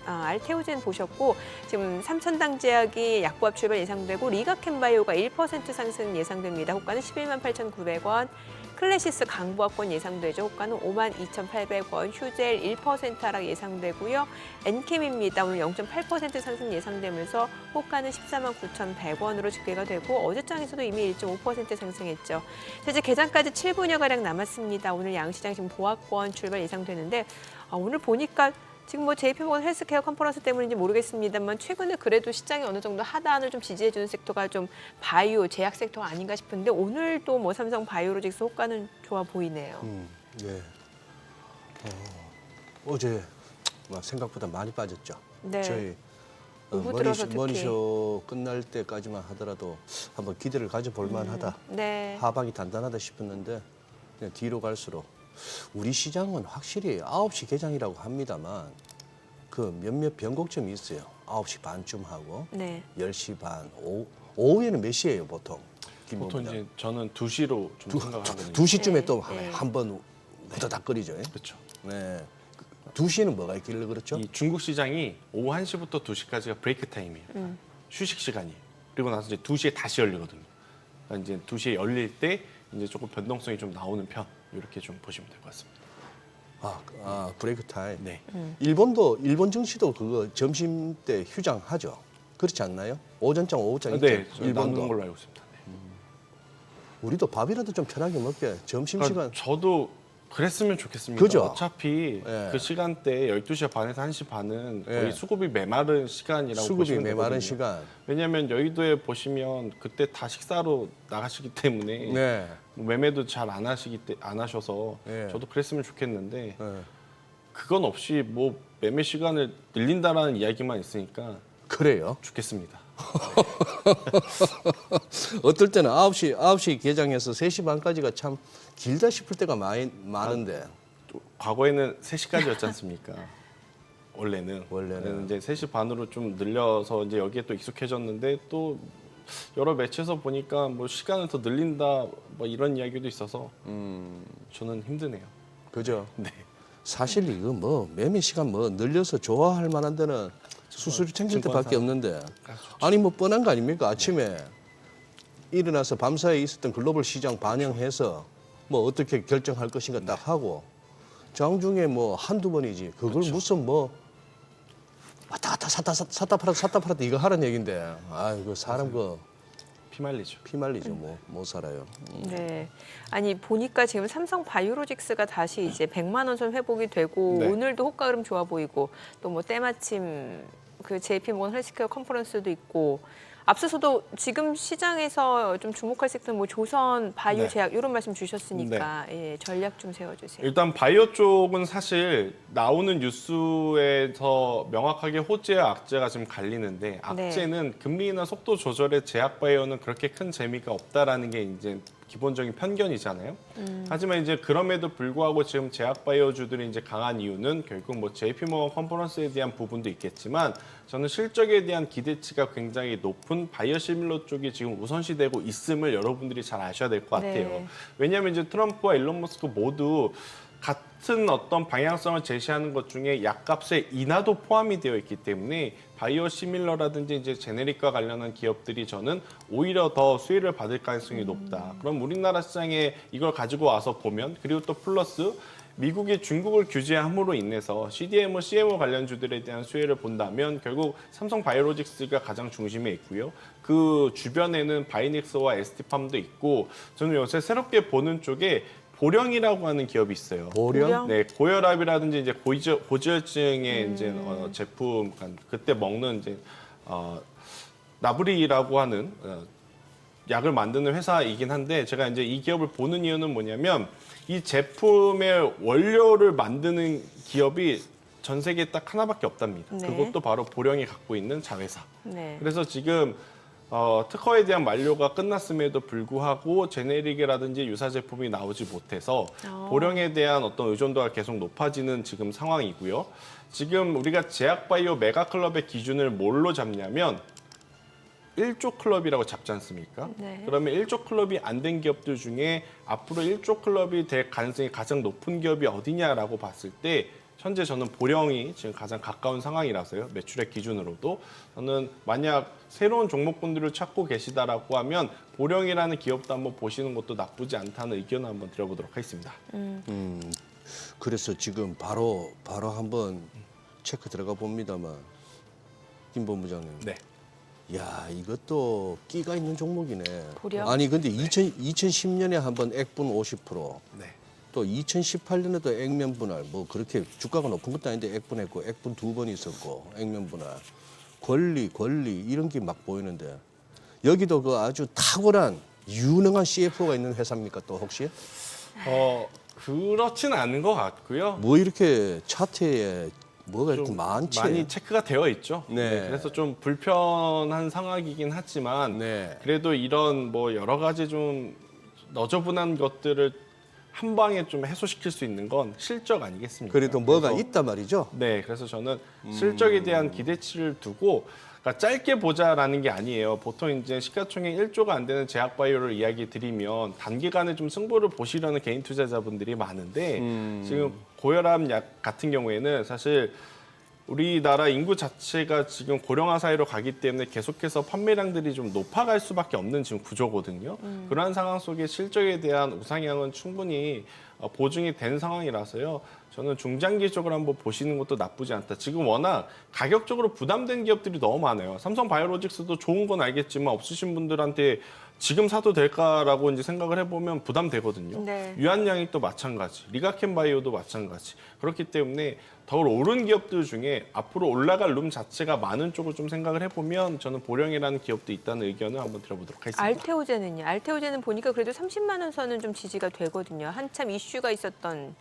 알테오젠 보셨고 지금 삼천당제약이 약보합 출발 예상되고 리가캠바이오가 1% 상승 예상됩니다. 호가는 11만 8,900원. 클래시스 강보합권 예상되죠. 호가는 5만 2,800원. 휴젤 1% 하락 예상되고요. 엔캠입니다. 오늘 0.8% 상승 예상되면서 호가는 14만 9,100원으로 집계가 되고 어제장에서도 이미 1.5% 상승했죠. 자, 이제 개장까지 7분여가량 남았습니다. 오늘 양시장 지금 보합권 출발 예상되는데 오늘 보니까 지금 뭐 JP모건 헬스케어 컨퍼런스 때문인지 모르겠습니다만 최근에 그래도 시장이 어느 정도 하단을 좀 지지해주는 섹터가 좀 바이오, 제약 sek터가 아닌가 싶은데 오늘도 뭐 삼성 바이오로직스 호가는 좋아 보이네요. 네. 어제 생각보다 많이 빠졌죠. 네. 저희 오후 들어서 특히. 머니쇼 끝날 때까지만 하더라도 한번 기대를 가져볼 만하다. 네. 하방이 단단하다 싶었는데 그냥 뒤로 갈수록 우리 시장은 확실히 9시 개장이라고 합니다만 그 몇몇 변곡점이 있어요. 9시 반쯤 하고 네. 10시 반, 오후에는 몇 시예요 보통? 보통 이제 저는 2시로 좀 생각하거든요. 2시쯤에 네, 또 네. 한 번 후다닥거리죠. 그렇죠. 네. 2시에는 뭐가 있길래 그렇죠? 이 중국 시장이 오후 1시부터 2시까지가 브레이크 타임이에요. 휴식 시간이에요. 그리고 나서 이제 2시에 다시 열리거든요. 그러니까 이제 2시에 열릴 때 이제 조금 변동성이 좀 나오는 편 이렇게 좀 보시면 될 것 같습니다. 브레이크 타임. 네. 일본 증시도 그거 점심 때 휴장하죠. 그렇지 않나요? 오전장, 오후장 있죠. 네, 저는 일본도. 나누는 걸로 알고 있습니다. 네. 우리도 밥이라도 좀 편하게 먹게. 점심 그러니까 시간. 저도 그랬으면 좋겠습니다. 그죠? 어차피 예. 그 시간대 12시 반에서 1시 반은 거의 예. 수급이 메마른 시간이라고 수급이 보시면 메마른 되거든요. 시간. 왜냐하면 여의도에 보시면 그때 다 식사로 나가시기 때문에 네. 뭐 매매도 잘 안 하셔서 예. 저도 그랬으면 좋겠는데 네. 그건 없이 뭐 매매 시간을 늘린다라는 이야기만 있으니까 그래요. 좋겠습니다. 어떨 때는 9시 개장해서 3시 반까지가 참 길다 싶을 때가 많은데. 또 과거에는 3시까지였지 않습니까? 원래는 원래는. 이제 3시 반으로 좀 늘려서 이제 여기에 또 익숙해졌는데 또 여러 매체에서 보니까 뭐 시간을 더 늘린다 뭐 이런 이야기도 있어서 저는 힘드네요. 그죠? 네. 사실 이거 뭐 매매 시간 뭐 늘려서 좋아할 만한 데는 수수료 챙길 때밖에 없는데 아니 뭐 뻔한 거 아닙니까? 아침에 일어나서 밤사이에 있었던 글로벌 시장 반영해서 뭐 어떻게 결정할 것인가 딱 하고 장중에 뭐 한두 번이지 그걸 무슨 뭐 왔다 갔다 샀다 팔았다 이거 하라는 얘긴데 아이고 사람 그 피말리죠. 피말리죠 뭐 못 살아요. 네. 아니 보니까 지금 삼성 바이오로직스가 다시 이제 100만 원 선 회복이 되고 네. 오늘도 호가 흐름 좋아 보이고 또 뭐 때마침 그 JP모건 헬스케어 컨퍼런스도 있고 앞서서도 지금 시장에서 좀 주목할 섹터 뭐 조선 바이오 네. 제약 이런 말씀 주셨으니까 예, 전략 좀 세워주세요. 일단 바이오 쪽은 사실 나오는 뉴스에서 명확하게 호재와 악재가 지금 갈리는데 악재는 금리 인하 속도 조절에 제약 바이오는 그렇게 큰 재미가 없다라는 게 이제 기본적인 편견이잖아요. 하지만 이제 그럼에도 불구하고 지금 제약 바이오주들이 이제 강한 이유는 결국 뭐 JP모건 컨퍼런스에 대한 부분도 있겠지만 저는 실적에 대한 기대치가 굉장히 높은 바이오시밀러 쪽이 지금 우선시되고 있음을 여러분들이 잘 아셔야 될 것 같아요. 네. 왜냐하면 이제 트럼프와 일론 머스크 모두 같은 어떤 방향성을 제시하는 것 중에 약값의 인하도 포함이 되어 있기 때문에 바이오시밀러라든지 이제 제네릭과 관련한 기업들이 저는 오히려 더 수혜를 받을 가능성이 높다. 그럼 우리나라 시장에 이걸 가지고 와서 보면 그리고 또 플러스 미국이 중국을 규제함으로 인해서 CDMO, CMO 관련주들에 대한 수혜를 본다면 결국 삼성 바이오로직스가 가장 중심에 있고요. 그 주변에는 바이닉스와 ST팜도 있고 저는 요새 새롭게 보는 쪽에 보령이라고 하는 기업이 있어요. 보령? 네, 고혈압이라든지 이제 고지혈증의 이제 제품, 그러니까 그때 먹는 이제 나브리라고 하는 약을 만드는 회사이긴 한데 제가 이제 이 기업을 보는 이유는 뭐냐면 이 제품의 원료를 만드는 기업이 전 세계에 딱 하나밖에 없답니다. 네. 그것도 바로 보령이 갖고 있는 자회사. 네. 그래서 지금 특허에 대한 만료가 끝났음에도 불구하고 제네릭이라든지 유사 제품이 나오지 못해서 보령에 대한 어떤 의존도가 계속 높아지는 지금 상황이고요. 지금 우리가 제약바이오 메가클럽의 기준을 뭘로 잡냐면 1조 클럽이라고 잡지 않습니까? 네. 그러면 1조 클럽이 안 된 기업들 중에 앞으로 1조 클럽이 될 가능성이 가장 높은 기업이 어디냐라고 봤을 때 현재 저는 보령이 지금 가장 가까운 상황이라서요. 매출액 기준으로도 저는 만약 새로운 종목군들을 찾고 계시다라고 하면 보령이라는 기업도 한번 보시는 것도 나쁘지 않다는 의견을 한번 드려보도록 하겠습니다. 그래서 지금 바로 한번 체크 들어가 봅니다만 김 본부장님. 네. 야 이것도 끼가 있는 종목이네. 보령? 아니 근데 2010년에 한번 액분 50%, 네. 또 2018년에도 액면 분할 뭐 그렇게 주가가 높은 것도 아닌데 액분했고 액분 2번 있었고 액면 분할 권리 이런 게 막 보이는데 여기도 그 아주 탁월한 유능한 CFO가 있는 회사입니까 또 혹시? 그렇지는 않은 것 같고요. 뭐 이렇게 차트에 뭐가 이렇게 좀 많지? 많이 체크가 되어 있죠. 네. 그래서 좀 불편한 상황이긴 하지만 네. 그래도 이런 뭐 여러 가지 좀 너저분한 것들을 한 방에 좀 해소시킬 수 있는 건 실적 아니겠습니까? 그래도 뭐가 그래서 있단 말이죠. 네, 그래서 저는 실적에 대한 기대치를 두고 그러니까 짧게 보자라는 게 아니에요. 보통 이제 시가총액 1조가 안 되는 제약바이오를 이야기 드리면 단기간에 좀 승부를 보시려는 개인 투자자분들이 많은데 지금 고혈압 약 같은 경우에는 사실 우리나라 인구 자체가 지금 고령화 사회로 가기 때문에 계속해서 판매량들이 좀 높아갈 수밖에 없는 지금 구조거든요. 그러한 상황 속에 실적에 대한 우상향은 충분히 보증이 된 상황이라서요. 저는 중장기적으로 한번 보시는 것도 나쁘지 않다. 지금 워낙 가격적으로 부담된 기업들이 너무 많아요. 삼성바이오로직스도 좋은 건 알겠지만 없으신 분들한테 지금 사도 될까라고 이제 생각을 해보면 부담되거든요. 네. 유한양이 또 마찬가지, 리가켄바이오도 마찬가지. 그렇기 때문에 더 오른 기업들 중에 앞으로 올라갈 룸 자체가 많은 쪽을 좀 생각을 해보면 저는 보령이라는 기업도 있다는 의견을 한번 들어보도록 하겠습니다. 알테오젠은요? 알테오젠은 보니까 그래도 30만 원 선은 좀 지지가 되거든요. 한참 이슈가 있었던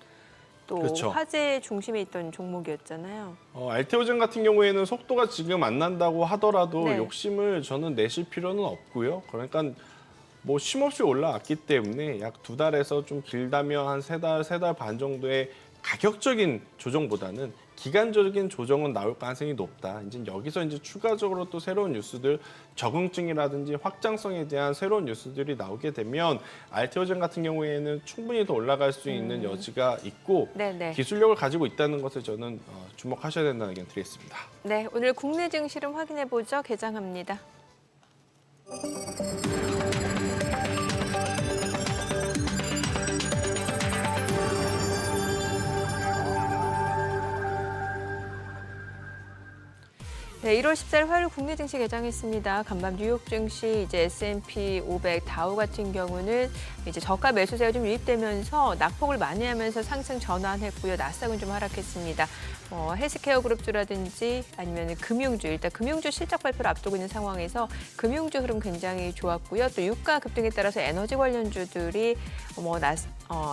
또 그렇죠. 화제 중심에 있던 종목이었잖아요. 알테오젠 같은 경우에는 속도가 지금 안 난다고 하더라도 네. 욕심을 저는 내실 필요는 없고요. 그러니까 뭐 쉼없이 올라왔기 때문에 약 2달에서 좀 길다면 한 3달, 3달 반 정도의 가격적인 조정보다는 기간적인 조정은 나올 가능성이 높다. 이제 여기서 이제 추가적으로 또 새로운 뉴스들, 적응증이라든지 확장성에 대한 새로운 뉴스들이 나오게 되면 알테오젠 같은 경우에는 충분히 더 올라갈 수 있는 여지가 있고 네네. 기술력을 가지고 있다는 것을 저는 주목하셔야 된다는 의견 드리겠습니다. 네, 오늘 국내 증시름 확인해 보죠. 개장합니다. 네, 1월 14일 화요일 국내 증시 개장했습니다. 간밤 뉴욕 증시 이제 S&P 500 다우 같은 경우는 이제 저가 매수세가 좀 유입되면서 낙폭을 만회하면서 상승 전환했고요. 나스닥은 좀 하락했습니다. 헬스케어 그룹주라든지 아니면 금융주, 일단 금융주 실적 발표를 앞두고 있는 상황에서 금융주 흐름 굉장히 좋았고요. 또 유가 급등에 따라서 에너지 관련주들이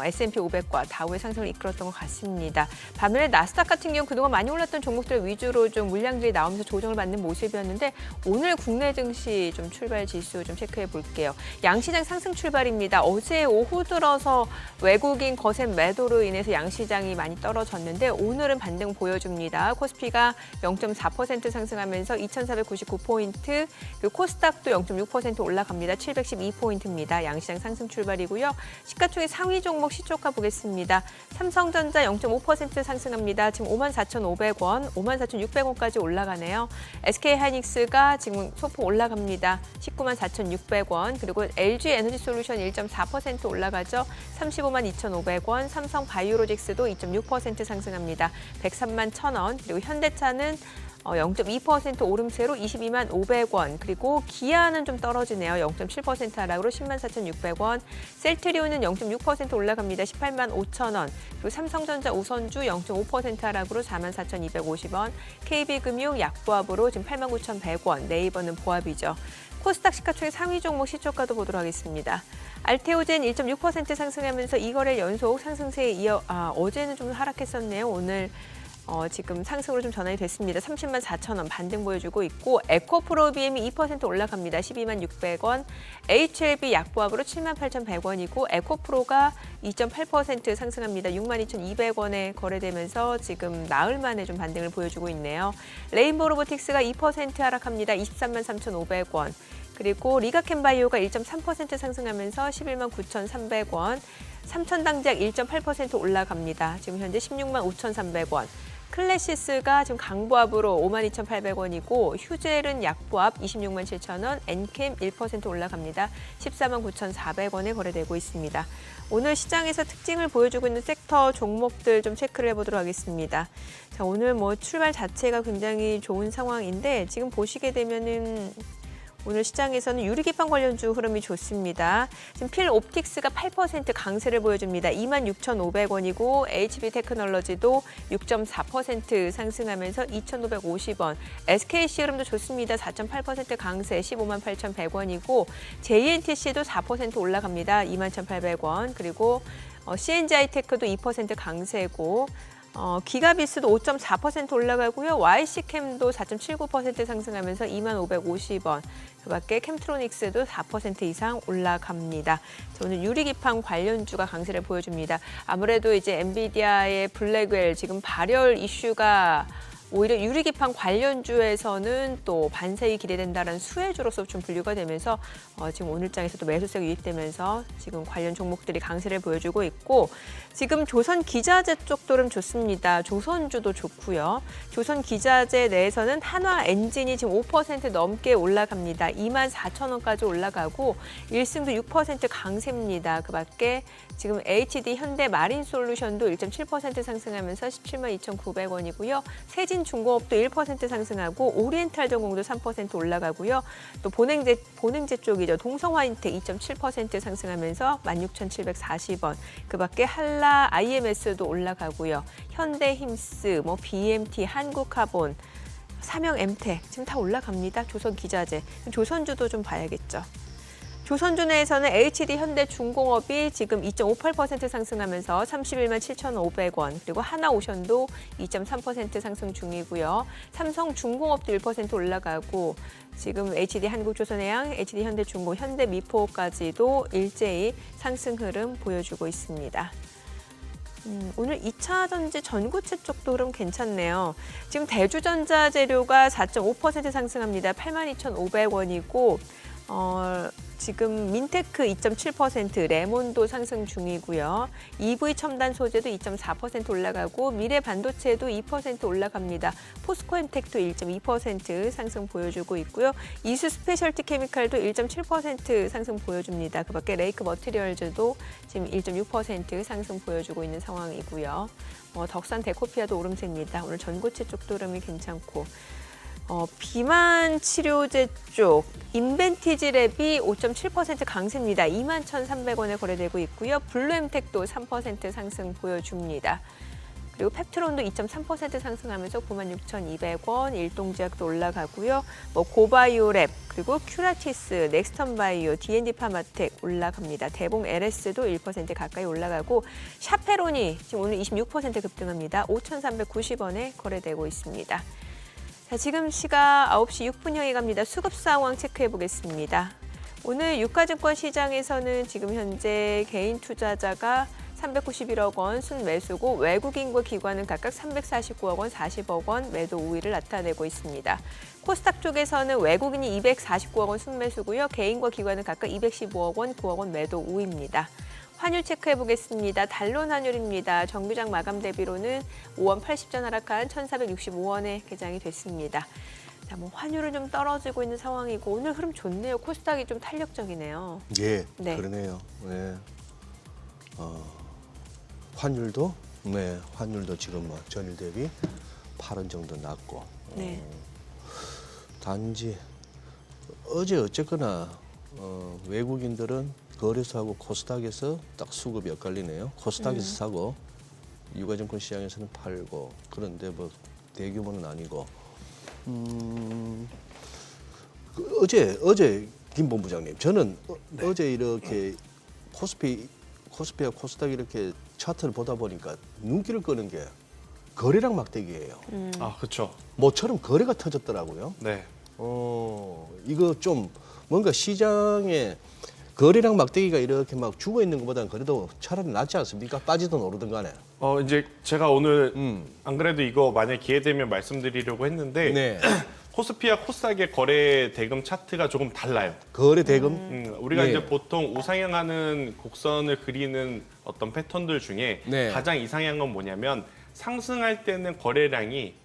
S&P 500과 다우의 상승을 이끌었던 것 같습니다. 반면에 나스닥 같은 경우 그동안 많이 올랐던 종목들 위주로 좀 물량들이 나오면서 조정을 받는 모습이었는데 오늘 국내 증시 좀 출발 지수 좀 체크해 볼게요. 양시장 상승 출발입니다. 어제 오후 들어서 외국인 거센 매도로 인해서 양시장이 많이 떨어졌는데 오늘은 반등 보여줍니다. 코스피가 0.4% 상승하면서 2,499포인트, 그리고 코스닥도 0.6% 올라갑니다. 712포인트입니다. 양시장 상승 출발이고요. 시가총액 상위 종목 시초가 보겠습니다. 삼성전자 0.5% 상승합니다. 지금 54,500원, 54,600원까지 올라가네요. SK하이닉스가 지금 소폭 올라갑니다. 194,600원, 그리고 LG 에너지솔루션 1.4% 올라가죠. 352,500원, 삼성바이오로직스도 2.6% 상승합니다. 131,000원, 그리고 현대차는 0.2% 오름세로 225,500원, 그리고 기아는 좀 떨어지네요. 0.7% 하락으로 104,600원, 셀트리온은 0.6% 올라갑니다. 185,000원, 그리고 삼성전자 우선주 0.5% 하락으로 44,250원, KB금융 약보합으로 지금 89,100원, 네이버는 보합이죠. 코스닥 시가총액 상위 종목 시초가도 보도록 하겠습니다. 알테오젠 1.6% 상승하면서 2거래 연속 상승세에 이어 어제는 좀 하락했었네요. 오늘 지금 상승으로 좀 전환이 됐습니다. 304,000원 반등 보여주고 있고 에코프로비엠이 2% 올라갑니다. 126,600원, HLB 약보합으로 78,100원이고 에코프로가 2.8% 상승합니다. 62,200원에 거래되면서 지금 나흘 만에 좀 반등을 보여주고 있네요. 레인보우 로보틱스가 2% 하락합니다. 233,500원. 그리고 리가켄바이오가 1.3% 상승하면서 119,300원, 삼천당제약 1.8% 올라갑니다. 지금 현재 165,300원. 클래시스가 지금 강보합으로 52,800원이고 휴젤은 약보합 267,000원, 엔캠 1% 올라갑니다. 149,400원에 거래되고 있습니다. 오늘 시장에서 특징을 보여주고 있는 섹터 종목들 좀 체크를 해보도록 하겠습니다. 자, 오늘 출발 자체가 굉장히 좋은 상황인데 지금 보시게 되면은 오늘 시장에서는 유리기판 관련주 흐름이 좋습니다. 지금 필옵틱스가 8% 강세를 보여줍니다. 26,500원이고 HB테크놀로지도 6.4% 상승하면서 2,550원. SKC 흐름도 좋습니다. 4.8% 강세 158,100원이고 JNTC도 4% 올라갑니다. 21,800원. 그리고 CNG하이테크도 2% 강세고 기가비스도 5.4% 올라가고요. YC캠도 4.79% 상승하면서 2550원. 그밖에 캠트로닉스도 4% 이상 올라갑니다. 오늘 유리기판 관련주가 강세를 보여줍니다. 아무래도 이제 엔비디아의 블랙웰 지금 발열 이슈가 오히려 유리기판 관련주에서는 또 반세이 기대된다는 수혜주로서 좀 분류가 되면서 지금 오늘장에서도 매수세가 유입되면서 지금 관련 종목들이 강세를 보여주고 있고 지금 조선기자재 쪽도 좀 좋습니다. 조선주도 좋고요. 조선기자재 내에서는 한화엔진이 지금 5% 넘게 올라갑니다. 24,000원까지 올라가고 1승도 6% 강세입니다. 그밖에 지금 HD 현대마린솔루션도 1.7% 상승하면서 172,900원이고요. 세진중공업도 1% 상승하고 오리엔탈전공도 3% 올라가고요. 또 보냉제 쪽이죠. 동성화인텍 2.7% 상승하면서 16,740원. 그밖에 한라 IMS도 올라가고요. 현대힘스, BMT, 한국카본, 삼형엠텍 지금 다 올라갑니다. 조선기자재. 조선주도 좀 봐야겠죠. 조선주 내에서는 HD 현대중공업이 지금 2.58% 상승하면서 31만 7,500원, 그리고 하나오션도 2.3% 상승 중이고요. 삼성중공업도 1% 올라가고 지금 HD 한국조선해양, HD 현대중공, 현대미포까지도 일제히 상승 흐름 보여주고 있습니다. 오늘 2차 전지 전고체 쪽도 흐름 괜찮네요. 지금 대주전자재료가 4.5% 상승합니다. 82,500원이고 지금 민테크 2.7%, 레몬도 상승 중이고요. EV 첨단 소재도 2.4% 올라가고 미래반도체도 2% 올라갑니다. 포스코엔텍도 1.2% 상승 보여주고 있고요. 이수 스페셜티 케미칼도 1.7% 상승 보여줍니다. 그밖에 레이크 머티리얼즈도 지금 1.6% 상승 보여주고 있는 상황이고요. 덕산 데코피아도 오름세입니다. 오늘 전고체 쪽도 흐름이 괜찮고. 비만 치료제 쪽 인벤티지랩이 5.7% 강세입니다. 21,300원에 거래되고 있고요. 블루엠텍도 3% 상승 보여줍니다. 그리고 펩트론도 2.3% 상승하면서 96,200원, 일동제약도 올라가고요. 고바이오랩, 그리고 큐라티스, 넥스턴바이오, D&D 파마텍 올라갑니다. 대봉 LS도 1% 가까이 올라가고 샤페론이 지금 오늘 26% 급등합니다. 5,390원에 거래되고 있습니다. 자, 지금 시각 9시 6분 향해 갑니다. 수급 상황 체크해 보겠습니다. 오늘 유가증권 시장에서는 지금 현재 개인 투자자가 391억 원 순매수고 외국인과 기관은 각각 349억 원, 40억 원 매도 우위를 나타내고 있습니다. 코스닥 쪽에서는 외국인이 249억 원 순매수고요. 개인과 기관은 각각 215억 원, 9억 원 매도 우위입니다. 환율 체크해 보겠습니다. 달론 환율입니다. 정규장 마감 대비로는 5원 80전 하락한 1,465원에 개장이 됐습니다. 자, 환율은 좀 떨어지고 있는 상황이고 오늘 흐름 좋네요. 코스닥이 좀 탄력적이네요. 예, 네. 그러네요. 네. 환율도 지금 전일 대비 8원 정도 낮고. 네. 단지 어제 어쨌거나 외국인들은 거래소하고 코스닥에서 딱 수급이 엇갈리네요. 코스닥에서 사고 유가증권 시장에서는 팔고 그런데 대규모는 아니고 어제 김 본부장님 저는 어제 이렇게 코스피와 코스닥 이렇게 차트를 보다 보니까 눈길을 끄는 게 거래량 막대기예요. 아, 그렇죠. 모처럼 거래가 터졌더라고요. 네. 이거 좀 뭔가 시장에 거래량 막대기가 이렇게 막 죽어 있는 것보다는 그래도 차라리 낫지 않습니까? 빠지든 오르든 간에. 이제 제가 오늘 안 그래도 이거 만약 기회 되면 말씀드리려고 했는데 네. 코스피와 코스닥의 거래 대금 차트가 조금 달라요. 거래 대금. 우리가 네. 이제 보통 우상향하는 곡선을 그리는 어떤 패턴들 중에 네. 가장 이상향은 뭐냐면 상승할 때는 거래량이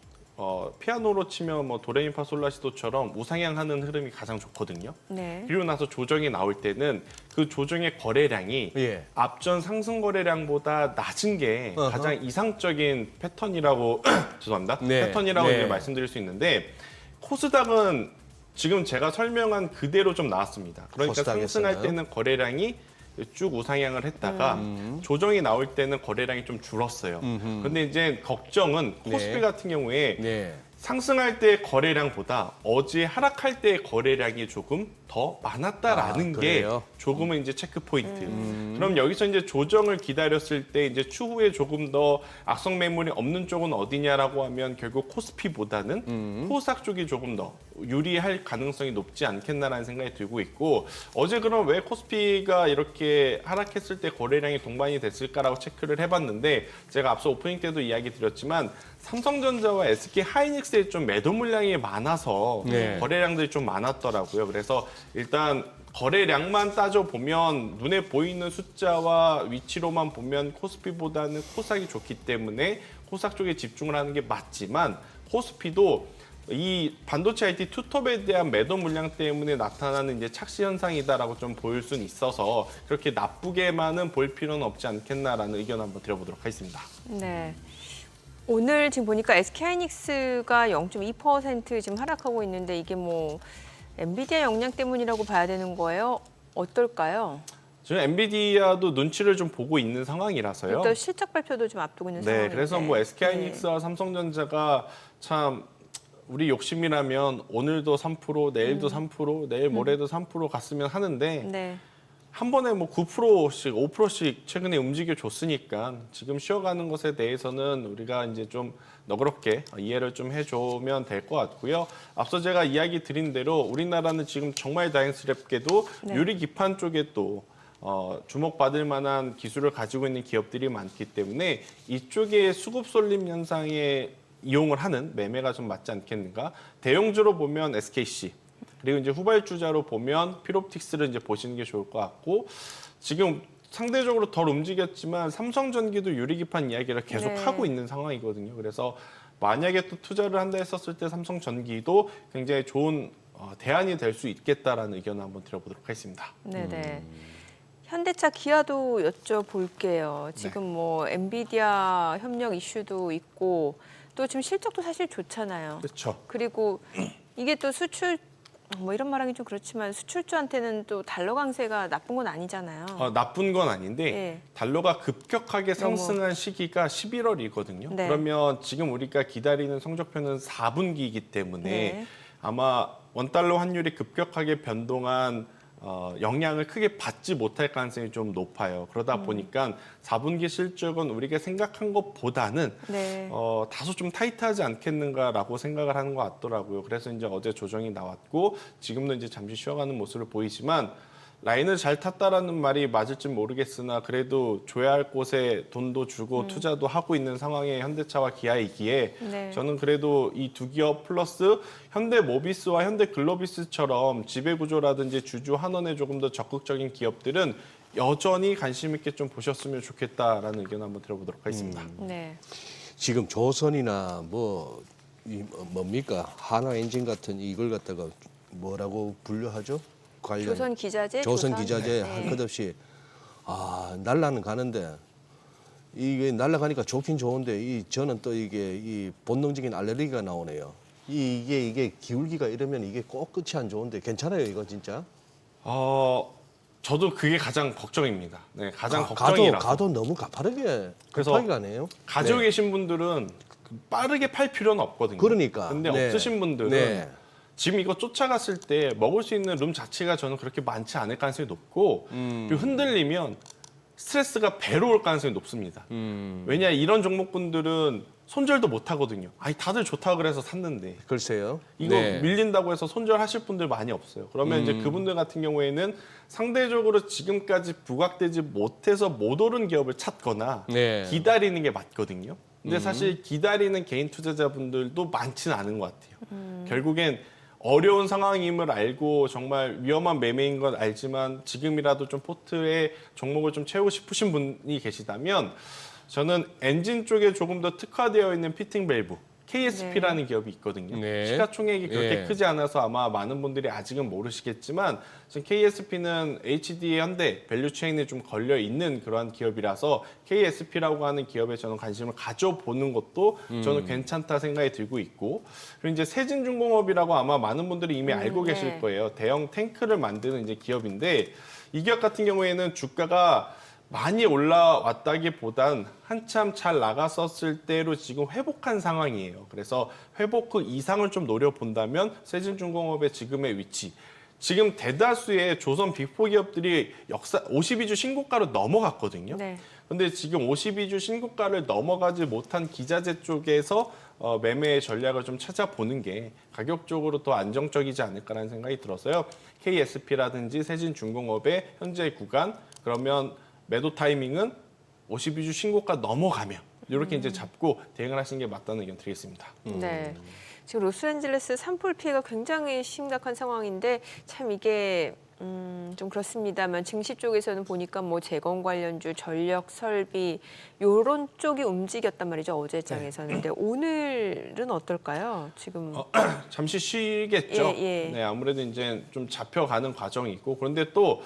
피아노로 치면 도레미파솔라시도처럼 우상향하는 흐름이 가장 좋거든요. 네. 그리고 나서 조정이 나올 때는 그 조정의 거래량이 예. 앞전 상승 거래량보다 낮은 게 어허. 가장 이상적인 패턴이라고 죄송합니다. 네. 패턴이라고 네. 이제 말씀드릴 수 있는데 코스닥은 지금 제가 설명한 그대로 좀 나왔습니다. 그러니까 코스닥에서는? 상승할 때는 거래량이 쭉 우상향을 했다가 조정이 나올 때는 거래량이 좀 줄었어요. 근데 이제 걱정은 코스피 네. 같은 경우에 네. 상승할 때 거래량보다 어제 하락할 때 거래량이 조금 더 많았다라는 게 그래요? 조금은 이제 체크 포인트. 그럼 여기서 이제 조정을 기다렸을 때 이제 추후에 조금 더 악성 매물이 없는 쪽은 어디냐라고 하면 결국 코스피보다는 코스닥 쪽이 조금 더 유리할 가능성이 높지 않겠나라는 생각이 들고 있고, 어제 그럼 왜 코스피가 이렇게 하락했을 때 거래량이 동반이 됐을까라고 체크를 해봤는데, 제가 앞서 오프닝 때도 이야기 드렸지만 삼성전자와 SK 하이닉스에 좀 매도 물량이 많아서 네. 거래량들이 좀 많았더라고요. 그래서 일단 거래량만 따져보면 눈에 보이는 숫자와 위치로만 보면 코스피보다는 코스닥이 좋기 때문에 코스닥 쪽에 집중을 하는 게 맞지만, 코스피도 이 반도체 IT 투톱에 대한 매도 물량 때문에 나타나는 이제 착시 현상이다라고 좀 보일 수는 있어서 그렇게 나쁘게만은 볼 필요는 없지 않겠나라는 의견 한번 드려보도록 하겠습니다. 네. 오늘 지금 보니까 SK하이닉스가 0.2% 지금 하락하고 있는데 이게 뭐 엔비디아 역량 때문이라고 봐야 되는 거예요? 어떨까요? 저는 엔비디아도 눈치를 좀 보고 있는 상황이라서요. 일단 실적 발표도 좀 앞두고 있는 네, 상황인데. 그래서 뭐 SK하이닉스와 삼성전자가 참 우리 욕심이라면 오늘도 3%, 내일도 3%, 내일 모레도 3% 갔으면 하는데 네. 한 번에 뭐 9%씩, 5%씩 최근에 움직여 줬으니까 지금 쉬어가는 것에 대해서는 우리가 이제 좀 너그럽게 이해를 좀 해주면 될 것 같고요. 앞서 제가 이야기 드린 대로 우리나라는 지금 정말 다행스럽게도 네. 유리 기판 쪽에 또 주목받을 만한 기술을 가지고 있는 기업들이 많기 때문에 이쪽에 수급 쏠림 현상에 이용을 하는 매매가 좀 맞지 않겠는가. 대형주로 보면 SKC, 그리고 이제 후발주자로 보면 필옵틱스를 이제 보시는 게 좋을 것 같고, 지금 상대적으로 덜 움직였지만 삼성전기도 유리기판 이야기를 계속 네. 하고 있는 상황이거든요. 그래서 만약에 또 투자를 한다 했었을 때 삼성전기도 굉장히 좋은 대안이 될 수 있겠다라는 의견을 한번 드려보도록 하겠습니다. 네네. 현대차, 기아도 여쭤볼게요. 지금 뭐 엔비디아 협력 이슈도 있고 또 지금 실적도 사실 좋잖아요. 그렇죠. 그리고 이게 또 수출 뭐 이런 말하기 좀 그렇지만 수출주한테는 또 달러 강세가 나쁜 건 아니잖아요. 나쁜 건 아닌데 네. 달러가 급격하게 너무. 상승한 시기가 11월이거든요. 네. 그러면 지금 우리가 기다리는 성적표는 4분기이기 때문에 네. 아마 원달러 환율이 급격하게 변동한 영향을 크게 받지 못할 가능성이 좀 높아요. 그러다 보니까 4분기 실적은 우리가 생각한 것보다는 네. 다소 좀 타이트하지 않겠는가라고 생각을 하는 것 같더라고요. 그래서 이제 어제 조정이 나왔고 지금도 이제 잠시 쉬어가는 모습을 보이지만, 라인을 잘 탔다라는 말이 맞을지 모르겠으나 그래도 줘야 할 곳에 돈도 주고 투자도 하고 있는 상황에 현대차와 기아이기에 네. 저는 그래도 이 두 기업 플러스 현대모비스와 현대글로비스처럼 지배구조라든지 주주 환원에 조금 더 적극적인 기업들은 여전히 관심 있게 좀 보셨으면 좋겠다라는 의견 한번 들어보도록 하겠습니다. 네. 지금 조선이나 뭡니까 하나 엔진 같은 이걸 갖다가 뭐라고 분류하죠? 관련 조선 기자재, 조선 기자재 네. 할 것 없이 날라는 가는데 이게 날라가니까 좋긴 좋은데 저는 또 이게 이 본능적인 알레르기가 나오네요. 이게 기울기가 이러면 이게 꼭 끝이 안 좋은데 괜찮아요 이거 진짜? 저도 그게 가장 걱정입니다. 네, 가장 걱정이라서. 가도 너무 가파르게 그래서 급하게 가네요. 가지고 네. 계신 분들은 빠르게 팔 필요는 없거든요. 그러니까. 근데 네. 없으신 분들은 네. 지금 이거 쫓아갔을 때 먹을 수 있는 룸 자체가 저는 그렇게 많지 않을 가능성이 높고, 그리고 흔들리면 스트레스가 배로 올 가능성이 높습니다. 왜냐, 이런 종목군들은 손절도 못 하거든요. 다들 좋다고 그래서 샀는데 글쎄요. 이거 네. 밀린다고 해서 손절하실 분들 많이 없어요. 그러면 이제 그분들 같은 경우에는 상대적으로 지금까지 부각되지 못해서 못 오른 기업을 찾거나 네. 기다리는 게 맞거든요. 근데 사실 기다리는 개인 투자자분들도 많지는 않은 것 같아요. 결국엔 어려운 상황임을 알고 정말 위험한 매매인 건 알지만 지금이라도 좀 포트에 종목을 좀 채우고 싶으신 분이 계시다면, 저는 엔진 쪽에 조금 더 특화되어 있는 피팅 밸브 KSP라는 기업이 있거든요. 네. 시가총액이 그렇게 네. 크지 않아서 아마 많은 분들이 아직은 모르시겠지만, 지금 KSP는 HD 현대 밸류체인에 좀 걸려 있는 그러한 기업이라서 KSP라고 하는 기업에 저는 관심을 가져보는 것도 저는 괜찮다 생각이 들고 있고, 그리고 이제 세진중공업이라고 아마 많은 분들이 이미 알고 네. 계실 거예요. 대형 탱크를 만드는 이제 기업인데, 이 기업 같은 경우에는 주가가 많이 올라왔다기보단 한참 잘 나갔었을 때로 지금 회복한 상황이에요. 그래서 회복 후 이상을 좀 노려본다면 세진중공업의 지금의 위치, 지금 대다수의 조선 빅4 기업들이 역사 52주 신고가로 넘어갔거든요. 네. 근데 지금 52주 신고가를 넘어가지 못한 기자재 쪽에서 매매 전략을 좀 찾아보는 게 가격적으로 더 안정적이지 않을까라는 생각이 들어서요. KSP라든지 세진중공업의 현재 구간, 그러면 매도 타이밍은 52주 신고가 넘어가면 이렇게 이제 잡고 대응을 하시는 게 맞다는 의견 드리겠습니다. 네. 지금 로스앤젤레스 산불 피해가 굉장히 심각한 상황인데 참 이게 좀 그렇습니다만 증시 쪽에서는 보니까 뭐 재건 관련주, 전력 설비 요런 쪽이 움직였단 말이죠. 어제장에서는. 근데 오늘은 어떨까요? 지금 잠시 쉬겠죠. 예. 네, 아무래도 이제 좀 잡혀가는 과정이 있고 그런데 또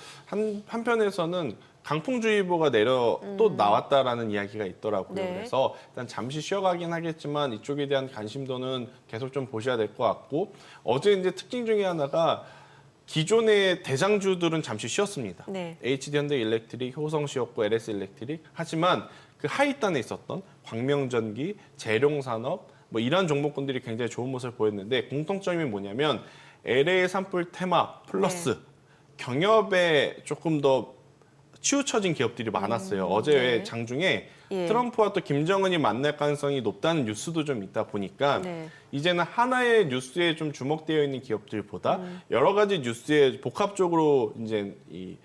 한편에서는 강풍주의보가 또 나왔다라는 이야기가 있더라고요. 네. 그래서 일단 잠시 쉬어가긴 하겠지만 이쪽에 대한 관심도는 계속 좀 보셔야 될 것 같고 어제 이제 특징 중에 하나가 기존의 대장주들은 잠시 쉬었습니다. 네. HD현대일렉트릭, 효성 쉬었고 LS일렉트릭. 하지만 그 하위단에 있었던 광명전기, 재룡산업 뭐 이런 종목군들이 굉장히 좋은 모습을 보였는데 공통점이 뭐냐면 LA 산불 테마 플러스 경협에 조금 더 치우쳐진 기업들이 많았어요. 어제 네. 장중에 예. 트럼프와 또 김정은이 만날 가능성이 높다는 뉴스도 좀 있다 보니까 네. 이제는 하나의 뉴스에 좀 주목되어 있는 기업들보다 여러 가지 뉴스에 복합적으로 이제 이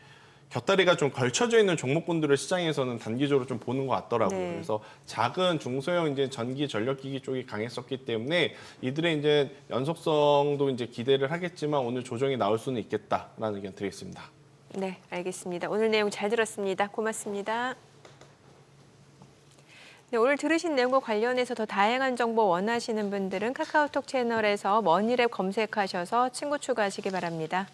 곁다리가 좀 걸쳐져 있는 종목군들을 시장에서는 단기적으로 좀 보는 것 같더라고요. 네. 그래서 작은 중소형 이제 전기 전력기기 쪽이 강했었기 때문에 이들의 이제 연속성도 이제 기대를 하겠지만 오늘 조정이 나올 수는 있겠다라는 의견 드리겠습니다. 네, 알겠습니다. 오늘 내용 잘 들었습니다. 고맙습니다. 네, 오늘 들으신 내용과 관련해서 더 다양한 정보 원하시는 분들은 카카오톡 채널에서 머니랩 검색하셔서 친구 추가하시기 바랍니다.